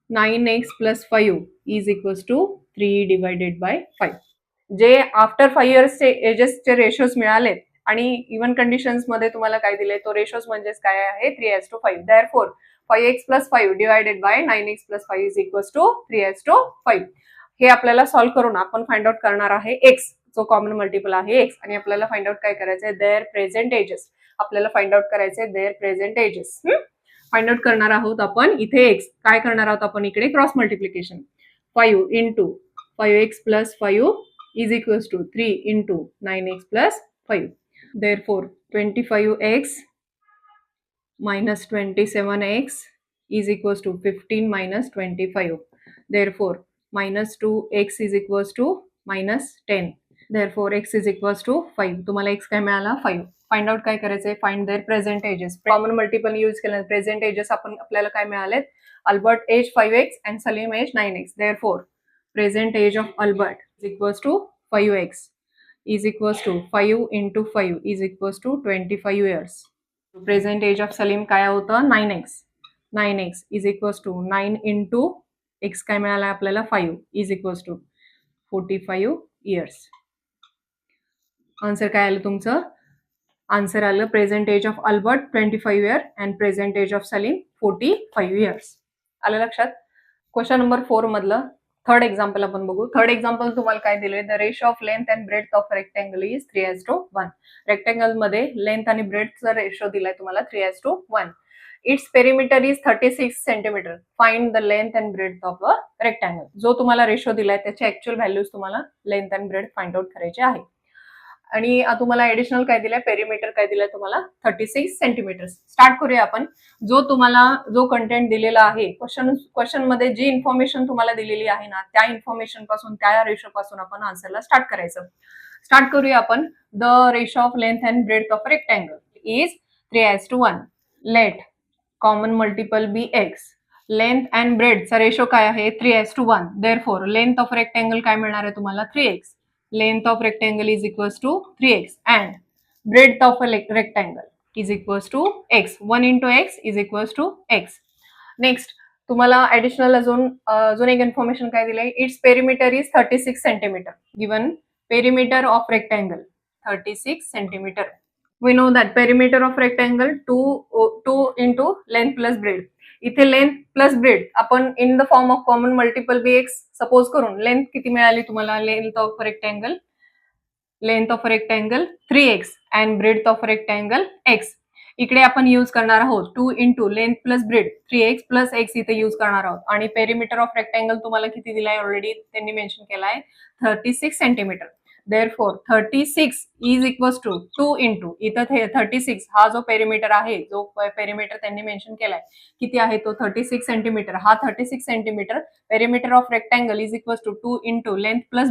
9x plus 5 is equals to 3 divided by 5. जे after 5 years चे एजेसचे ratios मिळालेत आणि even conditions मध्ये तुम्हाला काय दिले? तो ratios म्हणजेच काय आहे? 3:5. Therefore, 5x plus 5 divided by 9x plus 5 is equals to 3:5. हे आपल्याला सॉल्व्ह करून आपण फाइंड आउट करणार आहे x, जो कॉमन मल्टिपल आहे x, आणि आपल्याला फाइंड आउट काय करायचंय? Their present ages. आपल्याला फाइंड आउट करायचंय their present ages. Find out करणार आहोत आपण इथे x. काय करणार आहोत आपण इकडे? Cross multiplication. 5 into 5x plus 5 is equals to 3 into 9x plus 5. Therefore, 25x minus 27x is equals to 15 minus 25. Therefore, minus 2x is equals to minus 10. Therefore, x is equals to 5. तुम्हाला x काय मिळाला? 5. Find out काय करायचंय? Find their present ages. Common multiple use केलं. Present ages आपल्याला काय मिळालेत? Albert age 5x and Salim age 9x. Therefore, present age of Albert is equals to 5x is equals to 5 into 5 is equals to 25 years. Present age of Salim काय होतं? 9x. 9x is equals to 9 into x काय मिळाला आपल्याला? 5 is equals to 45 years. Answer काय आलं तुमचं? Answer आलं present age of Albert 25 year and present age of Salim 45 years. आलं लक्षात? क्वेश्चन नंबर 4 मधलं थर्ड एक्झाम्पल आपण बघू. थर्ड एक्झाम्पल तुम्हाला काय दिलंय? The ratio of length and breadth of rectangle is 3:1. Rectangle मध्ये लेंथ आणि ब्रेडचा रेशो दिलाय तुम्हाला 3:1. It's perimeter is 36 centimetre. Find the length and breadth of a rectangle. जो तुम्हाला रेशो दिलाय त्याचे ऍक्च्युअल व्हॅल्यूज तुम्हाला length and breadth find out करायचे आहे. आणि तुम्हाला ऍडिशनल काय दिलंय? पेरिमीटर काय दिलंय तुम्हाला? 36 सेंटीमीटर. स्टार्ट करूया आपण. जो कंटेंट दिलेला आहे क्वेश्चन मध्ये जी इन्फॉर्मेशन तुम्हाला दिलेली आहे ना, त्या इन्फॉर्मेशन पासून, त्या रेशो पासून आपण आन्सरला स्टार्ट करायचं. स्टार्ट करूया आपण. The ratio of length and breadth of rectangle is 3:1. Let common multiple B X. Length and ब्रेडचा रेशो काय आहे? 3:1. देअरफॉर लेंथ ऑफ रेक्टँगल काय मिळणार आहे तुम्हाला? 3x. Length of rectangle is equals to 3x and breadth of a rectangle is equals to x. 1 into x is equals to x. Next, तुम्हाला additional अजून एक इन्फॉर्मेशन काय दिलंय? It's perimeter is 36 centimetre. Given perimeter of rectangle 36 centimeter. We know that perimeter of rectangle 2 into length plus breadth. इथे length plus breadth आपण in the form of common multiple B x suppose करून length किती मिळाली तुम्हाला? Length of rectangle 3x and breadth of rectangle x. इकडे आपण use करणार आहोत 2 into length plus breadth 3x plus x इथे यूज करणार आहोत. आणि पेरिमीटर ऑफ रेक्टँगल तुम्हाला किती दिलाय? ऑलरेडी त्यांनी मेन्शन केलाय 36 centimetre. Therefore 36 is equals to 2 into इथं 36 हा जो पेरिमीटर आहे, जो पेरिमीटर त्यांनी मेन्शन केलाय किती आहे तो 36 सेंटीमीटर. हा 36 centimeter perimeter of rectangle is equals to 2 into length plus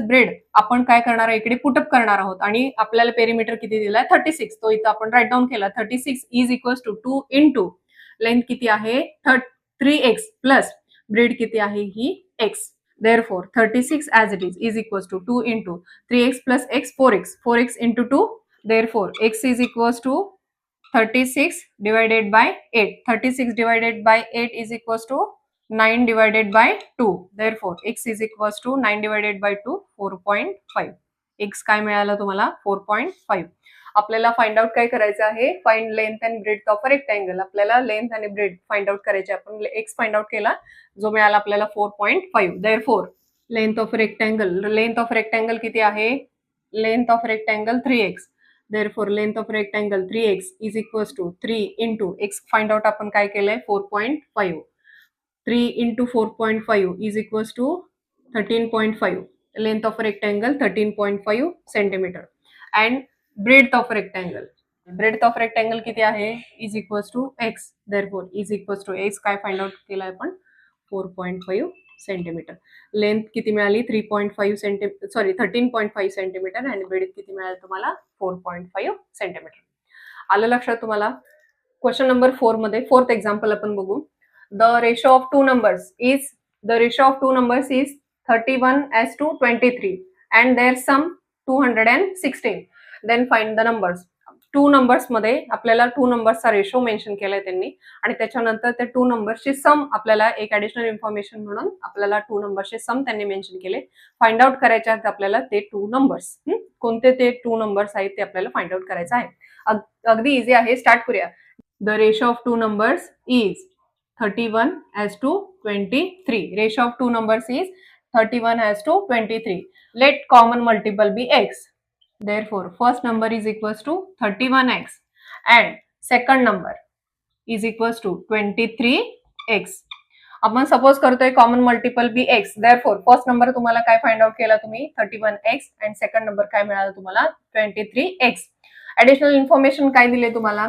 breadth आपण काय करणार आहे? इकडे पुटअप करणार आहोत आणि आपल्याला पेरिमीटर किती दिलाय? 36. तो इथं आपण राईट डाऊन केला. 36 is equals to 2 into length किती आहे? 3x प्लस ब्रेड किती आहे? ही x. Therefore 36 as it is equals to 2 into 3x plus x 4x into 2. Therefore x is equals to 36 divided by 8. 36 divided by 8 is equals to 9 divided by 2. Therefore x is equals to 9 divided by 2 4.5. x काय मिळाला तुम्हाला? 4.5. आपल्याला find out काय करायचं आहे? Find length and breadth of a rectangle. आपल्याला length आणि breadth find out करायचे. आपण x फाइंड आउट केला जो मिळाला आपल्याला 4.5. Therefore लेंथ ऑफ रेक्टँगल किती आहे? Length of rectangle 3x. Therefore length of rectangle 3x is equals to 3 into x find out आपण काय केलंय? 4.5. 3 into 4.5 is equals to 13.5. Length of rectangle 13.5 centimeter. And breadth of rectangle किती आहे? Is equals to x. Therefore is equals to x काय find out केला आपण? 4.5 centimetre. Length किती मिळाली? 13.5 सेंटीमीटर आणि ब्रेड्थ किती मिळाली तुम्हाला? 4.5 सेंटीमीटर. आलं लक्षात तुम्हाला? क्वेश्चन नंबर 4 मध्ये फोर्थ एक्झाम्पल आपण बघू. The ratio of two numbers is 31:23 and their sum 216. Then find the numbers. Two numbers मध्ये आपल्याला टू नंबर्सचा रेशो मेन्शन केलाय त्यांनी आणि त्याच्यानंतर त्या टू नंबर्सची सम आपल्याला एक ऍडिशनल इन्फॉर्मेशन म्हणून आपल्याला टू नंबर्सचे सम त्यांनी मेन्शन केले. फाइंड आउट करायचे आहेत आपल्याला ते टू नंबर्स. कोणते ते टू नंबर्स आहेत ते आपल्याला फाइंड आउट करायचं आहे. अगदी इझी आहे. स्टार्ट करूया. The ratio of two numbers is 31:23. Ratio of two numbers is 31:23. Let common multiple be x. Therefore first number is equals to 31x and second number is equals to 23x. आपण suppose करतोय common multiple be x. Therefore first number तुम्हाला काय find out केला तुम्ही? 31x and second number काय मिळाला तुम्हाला? 23x. Additional information काय दिले तुम्हाला?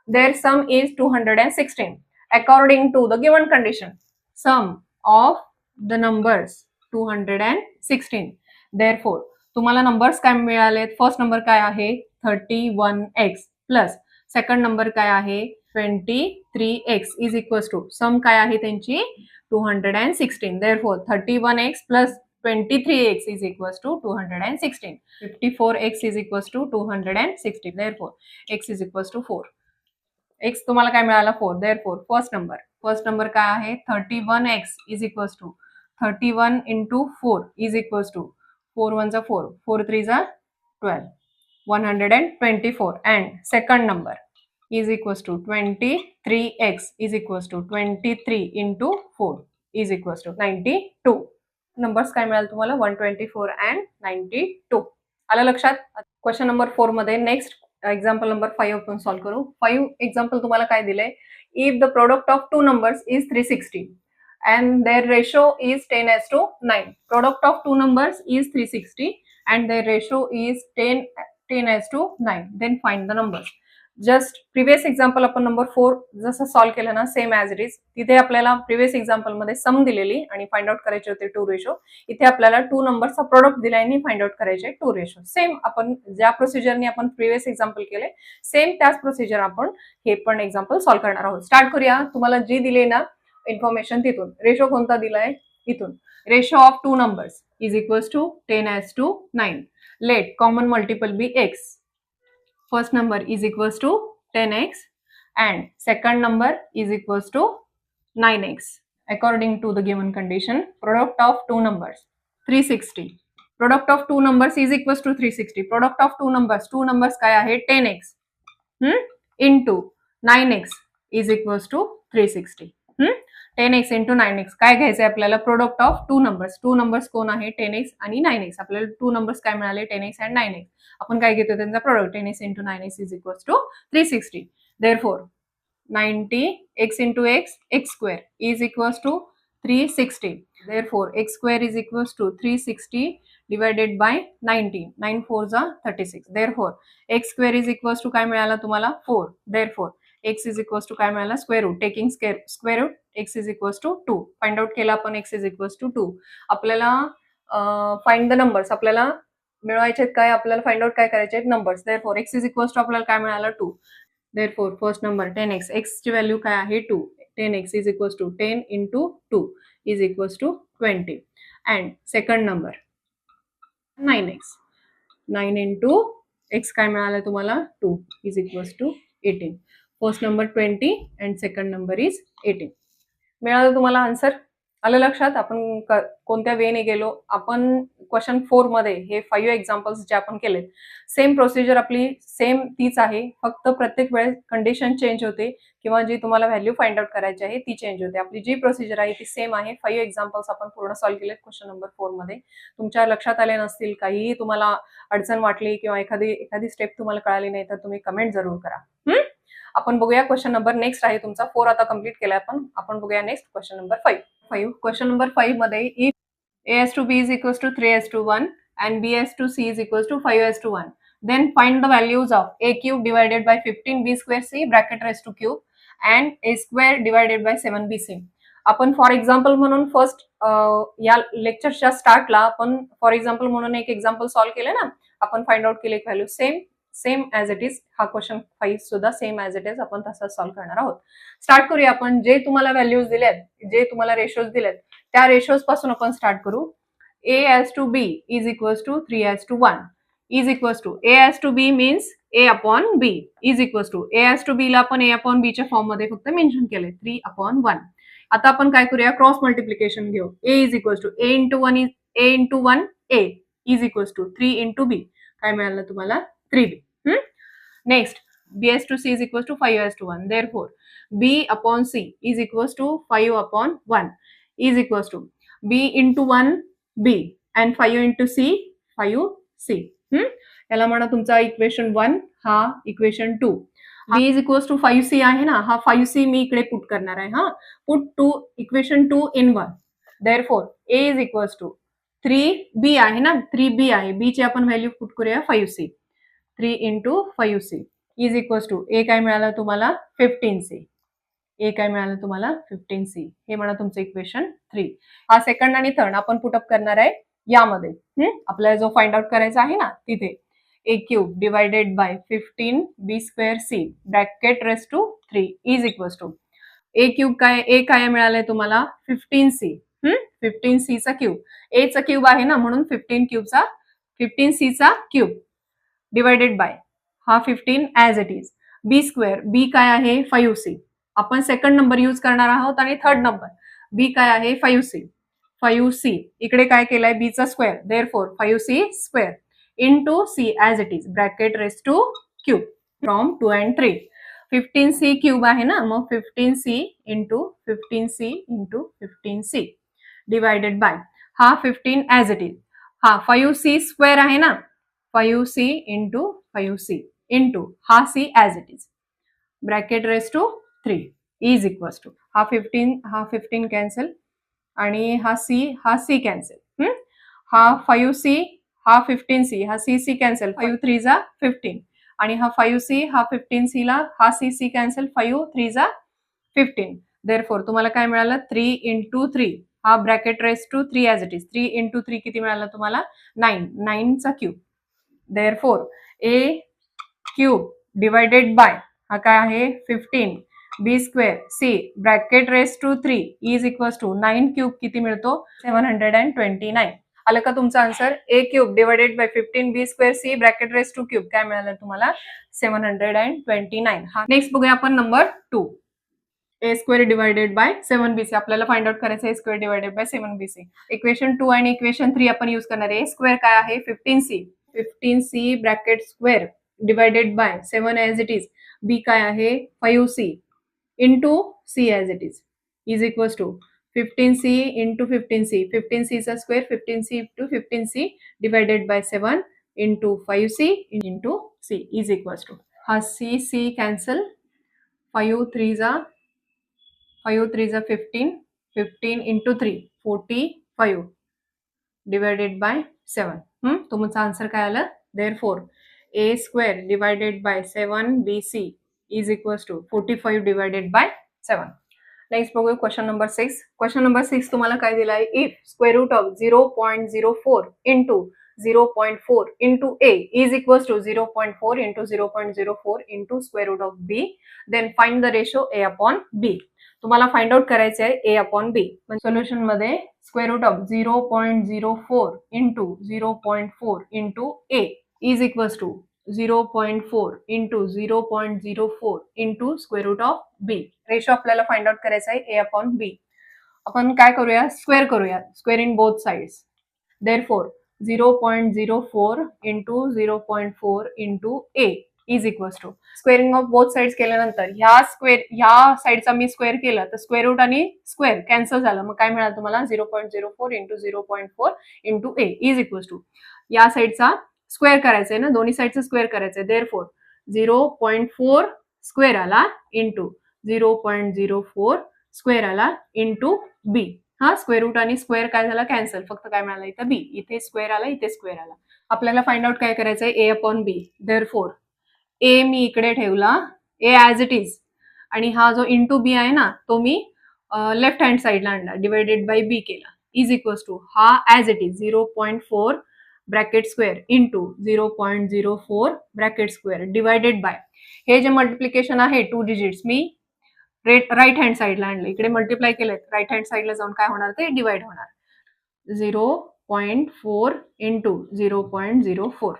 Their sum is 216 according to the given condition. Sum of the numbers 216. Therefore तुम्हाला नंबर्स काय मिळालेत? फर्स्ट नंबर काय आहे? 31x प्लस सेकंड नंबर काय आहे? 23x is equals to some काय आहे त्यांची? 216. Therefore 31x plus 23x is equals to 216. 54x is equals to 216. Therefore x is equals to 4. x तुम्हाला काय मिळाला? 4. Therefore फर्स्ट नंबर काय आहे? 31x is equals to 31 into 4 is equals to 4 1s are 4, 4 3s are 12, 124. And second number is equals to 23x is equals to 23 into 4 is equals to 92. Numbers काय मिळाल तुम्हाला? 124 and 92. आलं लक्षात? Question number 4 मध्ये next example number 5 आपण solve करू. 5 example तुम्हाला काय दिलंय? If the product of two numbers is 360 and their ratio is 10:9. Product of two numbers is 360 and their ratio is 10:9. Then find the numbers. Just previous example आपण number 4 जसं solve केलं ना same as it is. तिथे आपल्याला previous example मध्ये सम दिलेली आणि find out करायचे होते टू रेशो. इथे आपल्याला टू नंबरचा प्रोडक्ट दिलाय आणि फाइंड आउट करायचे टू रेशो. सेम आपण ज्या प्रोसिजरने आपण प्रिव्हियस एक्झाम्पल केले सेम त्याच प्रोसिजर आपण हे पण एक्झाम्पल सॉल्व्ह करणार आहोत. स्टार्ट करूया. तुम्हाला जी दिली ना इन्फॉर्मेशन तिथून रेशो कोणता दिलाय? इथून ratio of two numbers is equals to 10:9. Let common multiple be x. First number is equals to 10x and second number is equals to 9x. According to the given condition, product of two numbers 360 product of two numbers is equal to 360. Product of two numbers काय आहे 10x into 9x is equal to 360. 10x into 9x काय घ्यायचंय आपल्याला product of two numbers कोण आहे 10x आणि 9x. आपल्याला to numbers काय मिळाले 10x आणि 9x. आपण काय घेतो त्यांचा product 10x into 9x is equal to 360. Therefore 90x into x square is equals to 360. Therefore, x square is equals to 360 divided by 90. 9 4s are 36. Therefore, x square is equals to काय मिळाला तुम्हाला 4. Therefore, x is equals to काय मिळाला square root. Taking square root, x is equals to 2. Find out केला आपण x is equals to 2. आपल्याला find the numbers. आपल्याला मिळवायचे काय आपल्याला फाइंड आउट काय करायचे numbers. Therefore, x is equals to आपल्याला काय मिळाला 2. Therefore, first number 10x. x ची व्हॅल्यू काय आहे 2. 10x is equals to 10 into 2 is equals to 20. And second number 9x. 9 into x काय मिळालं तुम्हाला 2 is equals to 18. First number 20 and second number is 18. मिळालं तुम्हाला आन्सर. आलं लक्षात आपण कोणत्या वेने गेलो. आपण क्वेश्चन 4 मध्ये हे 5 एक्झाम्पल्स जे आपण केलेत सेम प्रोसिजर आपली सेम तीच आहे. फक्त प्रत्येक वेळेस कंडिशन चेंज होते किंवा जी तुम्हाला व्हॅल्यू फाइंड आउट करायची आहे ती चेंज होते. आपली जी प्रोसिजर आहे ती सेम आहे. 5 एक्झाम्पल्स आपण पूर्ण सॉल्व्ह केलेत क्वेश्चन नंबर 4 मध्ये. तुमच्या लक्षात आले नसतील काहीही तुम्हाला अडचण वाटली किंवा एखादी स्टेप तुम्हाला कळाली नाही तर तुम्ही कमेंट जरूर करा. आपण बघूया क्वेश्चन नंबर नेक्स्ट आहे तुमचा 4 आता कंप्लीट केलाय आपण बघूया next question number 5. Question number 5 मध्ये if a as to b is equals to 3 as to 1 and b as to c is equals to 5 as to 1 then find the values of a cube divided by 15b square c bracket raised to cube and a square divided by 7bc. आपण for example म्हणून first या लेक्चरच्या स्टार्टला आपण for example म्हणून एक example solve केलं ना. आपण फाइंड आउट केले एक value same as it is. हा क्वेश्चन 5 सुद्धा सेम ॲज इट इज आपण तसा सॉल्व्ह करणार आहोत. स्टार्ट करूया आपण. जे तुम्हाला व्हॅल्यूज दिल्यात जे तुम्हाला रेशोज दिलेत त्या रेशोज पासून आपण स्टार्ट करू. a as to b is equals to 3 as to 1 is equals to a as to b means a upon b is equals to a as to b ला आपण a upon b च्या form मध्ये फक्त mention केले 3 upon 1. आता आपण काय करूया क्रॉस मल्टिप्लिकेशन घेऊ. a is equals to a into 1 is a into 1 a is equals to 3 into b. काय मिळालं तुम्हाला 3b. Next b as to c is equals to 5 as to 1. Therefore, b upon c is equals to 5 upon 1 is equals to b into 1 b and 5 into c 5c. याला म्हणा तुमचा equation 1 हा equation 2. b is equals to 5c आहे ना. हा 5c मी इकडे put करणार आहे. हा put two equation 2 in 1. Therefore, a is equals to 3b आहे ना 3b आहे. b ची आपण व्हॅल्यू पुट करूया 5c. 3 into 5c is equals to a काय मिळालं तुम्हाला 15c. a काय मिळालं तुम्हाला 15c. हे म्हणा तुमचं इक्वेशन 3. हा सेकंड आणि थर्ड आपण पुटअप करणार आहे यामध्ये. आपल्याला जो फाइंड आउट करायचा आहे ना तिथे a cube divided by 15b square c bracket raised to 3 is equals to a cube काय मिळालंय तुम्हाला 15c. 15c चा क्यूब. a चा क्यूब आहे ना म्हणून 15c चा क्यूब डिवायडेड बाय हा 15 as it is. B square B काय आहे 5c. आपण सेकंड नंबर यूज करणार आहोत आणि थर्ड नंबर बी काय आहे 5c. इकडे काय केलंय b चा square. Therefore 5c square into c as it is bracket raised to cube from 2 and 3. 15c cube आहे ना मग 15c into 15c divided by हा 15 as it is. हा 5c स्क्वेअर आहे ना 5c into 5c into हा c as it is bracket raised to 3 is equals to हा 15 cancel आणि हा c कॅन्सल. हा 5c हा 15c हा c कॅन्सल 5 3 जा 15 आणि हा 5c हा 15c ला हा c कॅन्सल 5 3 जा 15. देअरफॉर तुम्हाला काय मिळालं 3 into 3 हा bracket raise to 3 as it is. 3 into 3 किती मिळालं तुम्हाला 9 चा cube. Therefore a cube divided by हा काय आहे 15 b square c bracket raise to 3 is equals to 9 cube किती मिळतो 729. आलं का तुमचा answer. a cube divided by 15 b square c bracket raise to cube काय मिळालं तुम्हाला 729. हा नेक्स्ट बघूया आपण number 2. A square divided by 7bc आपल्याला फाइंड आउट करायचं आहे square divided by 7bc. Equation 2 आणि इक्वेशन 3 आपण यूज करणार आहे. स्क्वेअर काय आहे 15c bracket square divided by 7 as it is. B काय आहे 5c into c as it is equals to 15c into 15c 15c चा square 15c into 15c divided by 7 into 5c into c is equals to हा c cancel 5 3 जा 15 15 into 3 45 divided by 7. तुमचा answer काय आलं therefore a square divided by 7bc is equals to 45 divided by 7. Next बघूया question number 6. Question number 6 तुम्हाला काय दिला आहे if square root of 0.04 into 0.4 into a is equals to 0.4 into 0.04 into square root of b, then find the ratio a upon b. तुम्हाला फाइंड out करायचे आहे a upon b. Solution मध्ये square root of 0.04 into 0.4 into a is equals to 0.4 into 0.04 into square root of b. Ratio आपल्याला find out करायचा आहे a upon b. आपण काय करूया स्क्वेअर करूया square in both sides. Therefore 0.04 into 0.4 into a is equals to squaring of both sides केल्यानंतर ह्या साइडचा मी स्क्वेअर केला तर स्क्वेअर रूट आणि स्क्वेअर कॅन्सल झालं. मग काय मिळालं तुम्हाला 0.04 into 0.4 into a is equals to या साइडचा स्क्वेअर करायचंय ना दोन्ही साइडचा स्क्वेअर करायचंय. देअरफॉर 0.4 स्क्वेअर आला इंटू 0.04 स्क्वेअर आला इंटू b. हा स्क्वेअर रूट आणि स्क्वेअर काय झाला कॅन्सल फक्त काय मिळालं इथं b. इथे स्क्वेअर आला इथे स्क्वेअर आला. आपल्याला फाइंड आउट काय करायचंय a upon b. Therefore a मी इकडे ठेवला a ॲज इट इज आणि हा जो इंटू b आहे ना तो मी लेफ्ट हँड साइडला आणला डिवायडेड बाय b केला इज इक्वल्स टू हा as it is 0.4 bracket square into 0.04 bracket square divided bye हे जे मल्टिप्लिकेशन आहे 2 डिजिट्स मी राईट हँड साइडला आणलं इकडे मल्टिप्लाय केलं राईट हँड साइडला जाऊन काय होणार ते डिवाइड होणार 0.4 इंटू 0.04.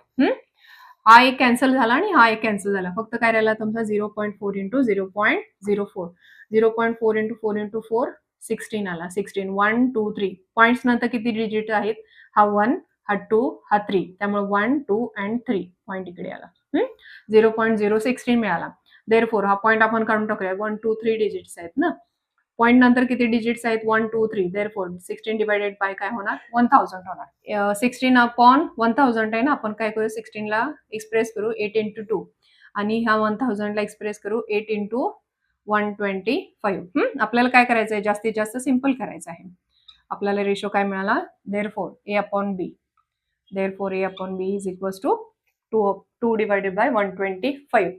हा एक कॅन्सल झाला आणि हा एक कॅन्सल झाला फक्त काय राहिला तुमचा 0.4 इंटू 0.04 0.4 इंटू 4 इंटू 4 16 आला 16 1 2 3 पॉइंट्स नंतर किती डिजिट आहेत हा 1 हा 2 हा 3 त्यामुळे 1 2 and 3 पॉइंट इकडे आला 0.016 मिळाला. देअरफॉर हा पॉइंट आपण काढून टाकूया 1 2 3 डिजिट्स आहेत ना पॉइंट नंतर किती डिजिट्स आहेत 1 2 3 देअरफॉर 16 डिवायडेड बाय काय होणार 1000 होणार. 16 अपॉन 1000 आहे ना आपण काय करू 16 ला एक्सप्रेस करू 8 इंटू 2 आणि ह्या 1000 ला एक्सप्रेस करू 8 इंटू 125. आपल्याला काय करायचं आहे जास्तीत जास्त सिंपल करायचं आहे. आपल्याला रेशो काय मिळाला therefore a upon b. Therefore a upon b is equals to 2 divided by 125.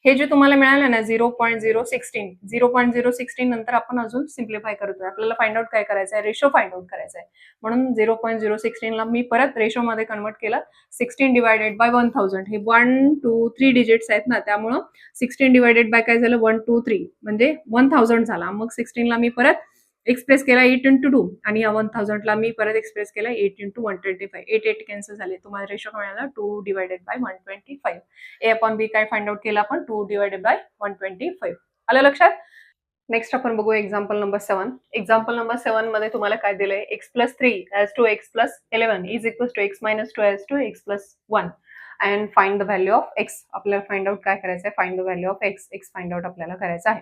हे जे तुम्हाला मिळालं ना 0.016 नंतर आपण अजून सिम्प्लिफाय करतोय. आपल्याला फाइंड आउट काय करायचं आहे रेशो फाइंड आउट करायचा आहे म्हणून 0.016 ला मी परत रेशो मध्ये कन्वर्ट केलं 16 डिवायडेड बाय 1000. हे 1 2 3 डिजिट्स आहेत ना त्यामुळं 16 डिवायडेड बाय काय झालं 1 2 3 म्हणजे 1000 झाला. मग 16 ला मी परत एक्सप्रेस केला 8 इंटू 2 आणि या 1000 ला मी परत एक्सप्रेस केला 8 इंटू 125. 8 कॅन्सल झाले तुम्हाला रेशो मिळाला 2 डिवायडेड बाय 125. ए अपॉन बी काय फाइंड आउट केला आपण 2 डिवायडेड बाय 125. आलं लक्षात. नेक्स्ट आपण बघू एक्झाम्पल नंबर 7. एक्झाम्पल नंबर 7 मध्ये तुम्हाला काय दिलंय x plus 3 as to x plus 11 is equals to x minus 2 as to x plus 1 and find the value of x. आपल्याला फाइंड आउट काय करायचं आहे find the value of x find out आपल्याला करायचा आहे.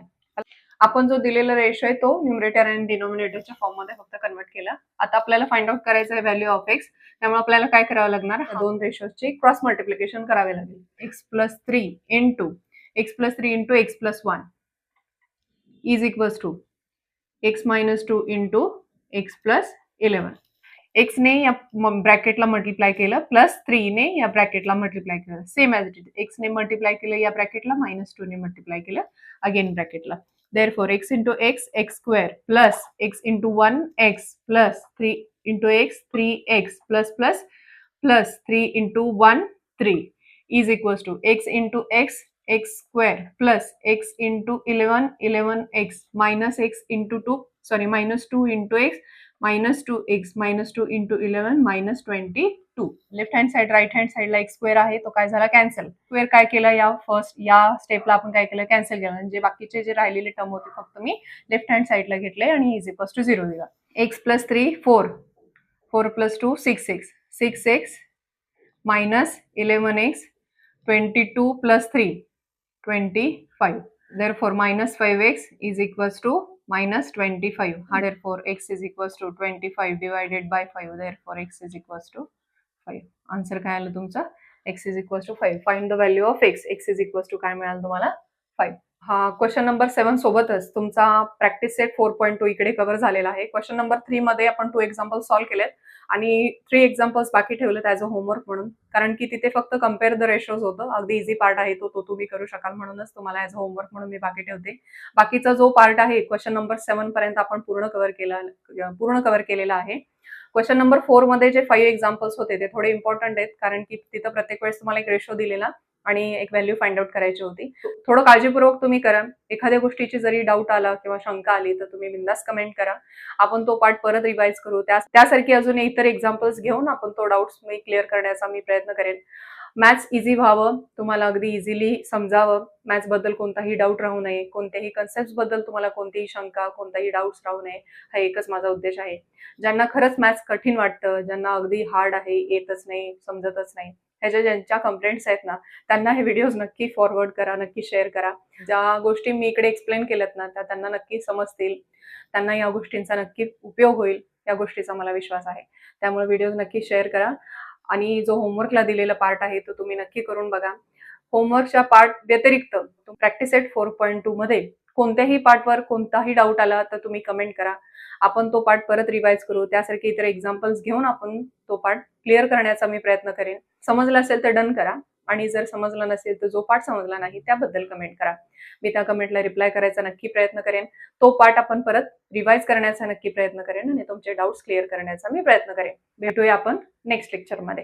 आपण जो दिलेला रेशो आहे तो न्यूमरेटर आणि डिनोमिनेटरच्या फॉर्म मध्ये फक्त कन्वर्ट केला. आता आपल्याला फाइंड आउट करायचं आहे व्हॅल्यू ऑफ x त्यामुळे आपल्याला काय करावं लागणार दोन रेशोचे क्रॉस मल्टिप्लिकेशन करावे लागेल. x plus 3 into x plus 1 is equals to x minus 2 into x plus 11. x ने या ब्रॅकेटला मल्टिप्लाय केलं प्लस 3 ने या ब्रॅकेटला मल्टिप्लाय केलं same as it is. x ने मल्टिप्लाय केलं या ब्रॅकेटला मायनस 2 ने मल्टिप्लाय केलं again ब्रॅकेटला. Therefore x into x square plus x into 1 x plus 3 into x 3x plus 3 into 1 3 is equals to x into x square plus x into 11 x minus x into 2 minus 2 into x minus 2x minus 2 into 11 minus 24. 2. Left hand side right hand साइडला एक square आहे तो काय झाला cancel. Square काय केलं या स्टेपला आपण काय केलं कॅन्सल केलं, म्हणजे बाकीचे जे राहिलेले टर्म होते फक्त मी लेफ्ट हँड साइडला घेतले आणि इज इक्वल्स टू 0 दिला. x + 3 4, 4 + 2 6x, 6x minus 11x, 22 + 3 25. Therefore minus 5x is equals to minus 25. Therefore x is equals to 25 divided by 5. Therefore x is equals to 5. Answer काय आलं तुमचं x is equals to 5. Find the value of x. x is equals to काय मिळालं तुम्हाला 5. हा question number 7 सोबतच तुमचा practice set 4.2 इकडे कव्हर झालेला आहे. क्वेश्चन नंबर 3 मध्ये आपण 2 एक्झाम्पल सॉल्व्ह केलेत आणि 3 एक्झाम्पल्स बाकी ठेवलेत ॲज अ होमवर्क म्हणून, कारण की तिथे फक्त कम्पेअर द रेशोज होतं. अगदी इझी पार्ट आहे तो तुम्ही करू शकाल म्हणूनच तुम्हाला ॲज अ होमवर्क म्हणून मी बाकी ठेवते. बाकीचा जो पार्ट आहे क्वेश्चन नंबर 7 पर्यंत आपण पूर्ण कव्हर केलेला आहे. क्वेश्चन नंबर 4 मध्ये जे 5 एक्झाम्पल्स होते ते थोडे इम्पॉर्टंट आहेत, कारण की तिथं प्रत्येक वेळेस तुम्हाला एक रेशो दिलेला आणि एक व्हॅल्यू फाइंड आउट करायची होती. थोडं काळजीपूर्वक तुम्ही करा. एखाद्या गोष्टीची जरी डाऊट आला किंवा शंका आली तर तुम्ही बिंदास कमेंट करा. आपण तो पार्ट परत रिवाइज करू. त्यासारखी अजून इतर एक्झाम्पल्स घेऊन आपण तो डाऊट्स मी क्लिअर करण्याचा मी प्रयत्न करेन. मॅथ्स इझी व्हावं, तुम्हाला अगदी इझिली समजावं, मॅथ्स बद्दल कोणताही डाऊट राहू नये, कोणत्याही कन्सेप्ट बद्दल तुम्हाला कोणतीही शंका कोणताही डाऊट्स राहू नये, हा एकच माझा उद्देश आहे. ज्यांना खरंच मॅथ्स कठीण वाटतं, ज्यांना अगदी हार्ड आहे, येतच नाही, समजतच नाही, ह्याच्या ज्यांच्या कंप्लेंट्स आहेत ना त्यांना हे व्हिडिओज नक्की फॉरवर्ड करा, नक्की शेअर करा. ज्या गोष्टी मी इकडे एक्सप्लेन केल्यात ना त्या त्यांना नक्की समजतील, त्यांना या गोष्टींचा नक्की उपयोग होईल या गोष्टीचा मला विश्वास आहे. त्यामुळे व्हिडिओज नक्की शेअर करा आणि जो होमवर्कला दिलेला पार्ट आहे तो तुम्ही नक्की करून बघा. होमवर्कच्या पार्ट व्यतिरिक्त प्रॅक्टिस सेट 4.2 मध्ये कोणत्याही पार्टवर कोणताही डाऊट आला तर तुम्ही कमेंट करा. आपण तो पार्ट परत रिवाइज करू. त्यासारखे इतर एक्झाम्पल्स घेऊन आपण तो पार्ट क्लिअर करण्याचा मी प्रयत्न करेन. समजलं असेल तर डन करा आणि जर समजलं नसेल तर जो पार्ट समजला नाही त्याबद्दल कमेंट करा. मी त्या कमेंटला रिप्लाय करायचा नक्की प्रयत्न करेन. तो पार्ट आपण परत रिवाइज करण्याचा नक्की प्रयत्न करेन आणि तुमचे डाऊट्स क्लिअर करण्याचा मी प्रयत्न करेन. भेटूया आपण नेक्स्ट लेक्चरमध्ये.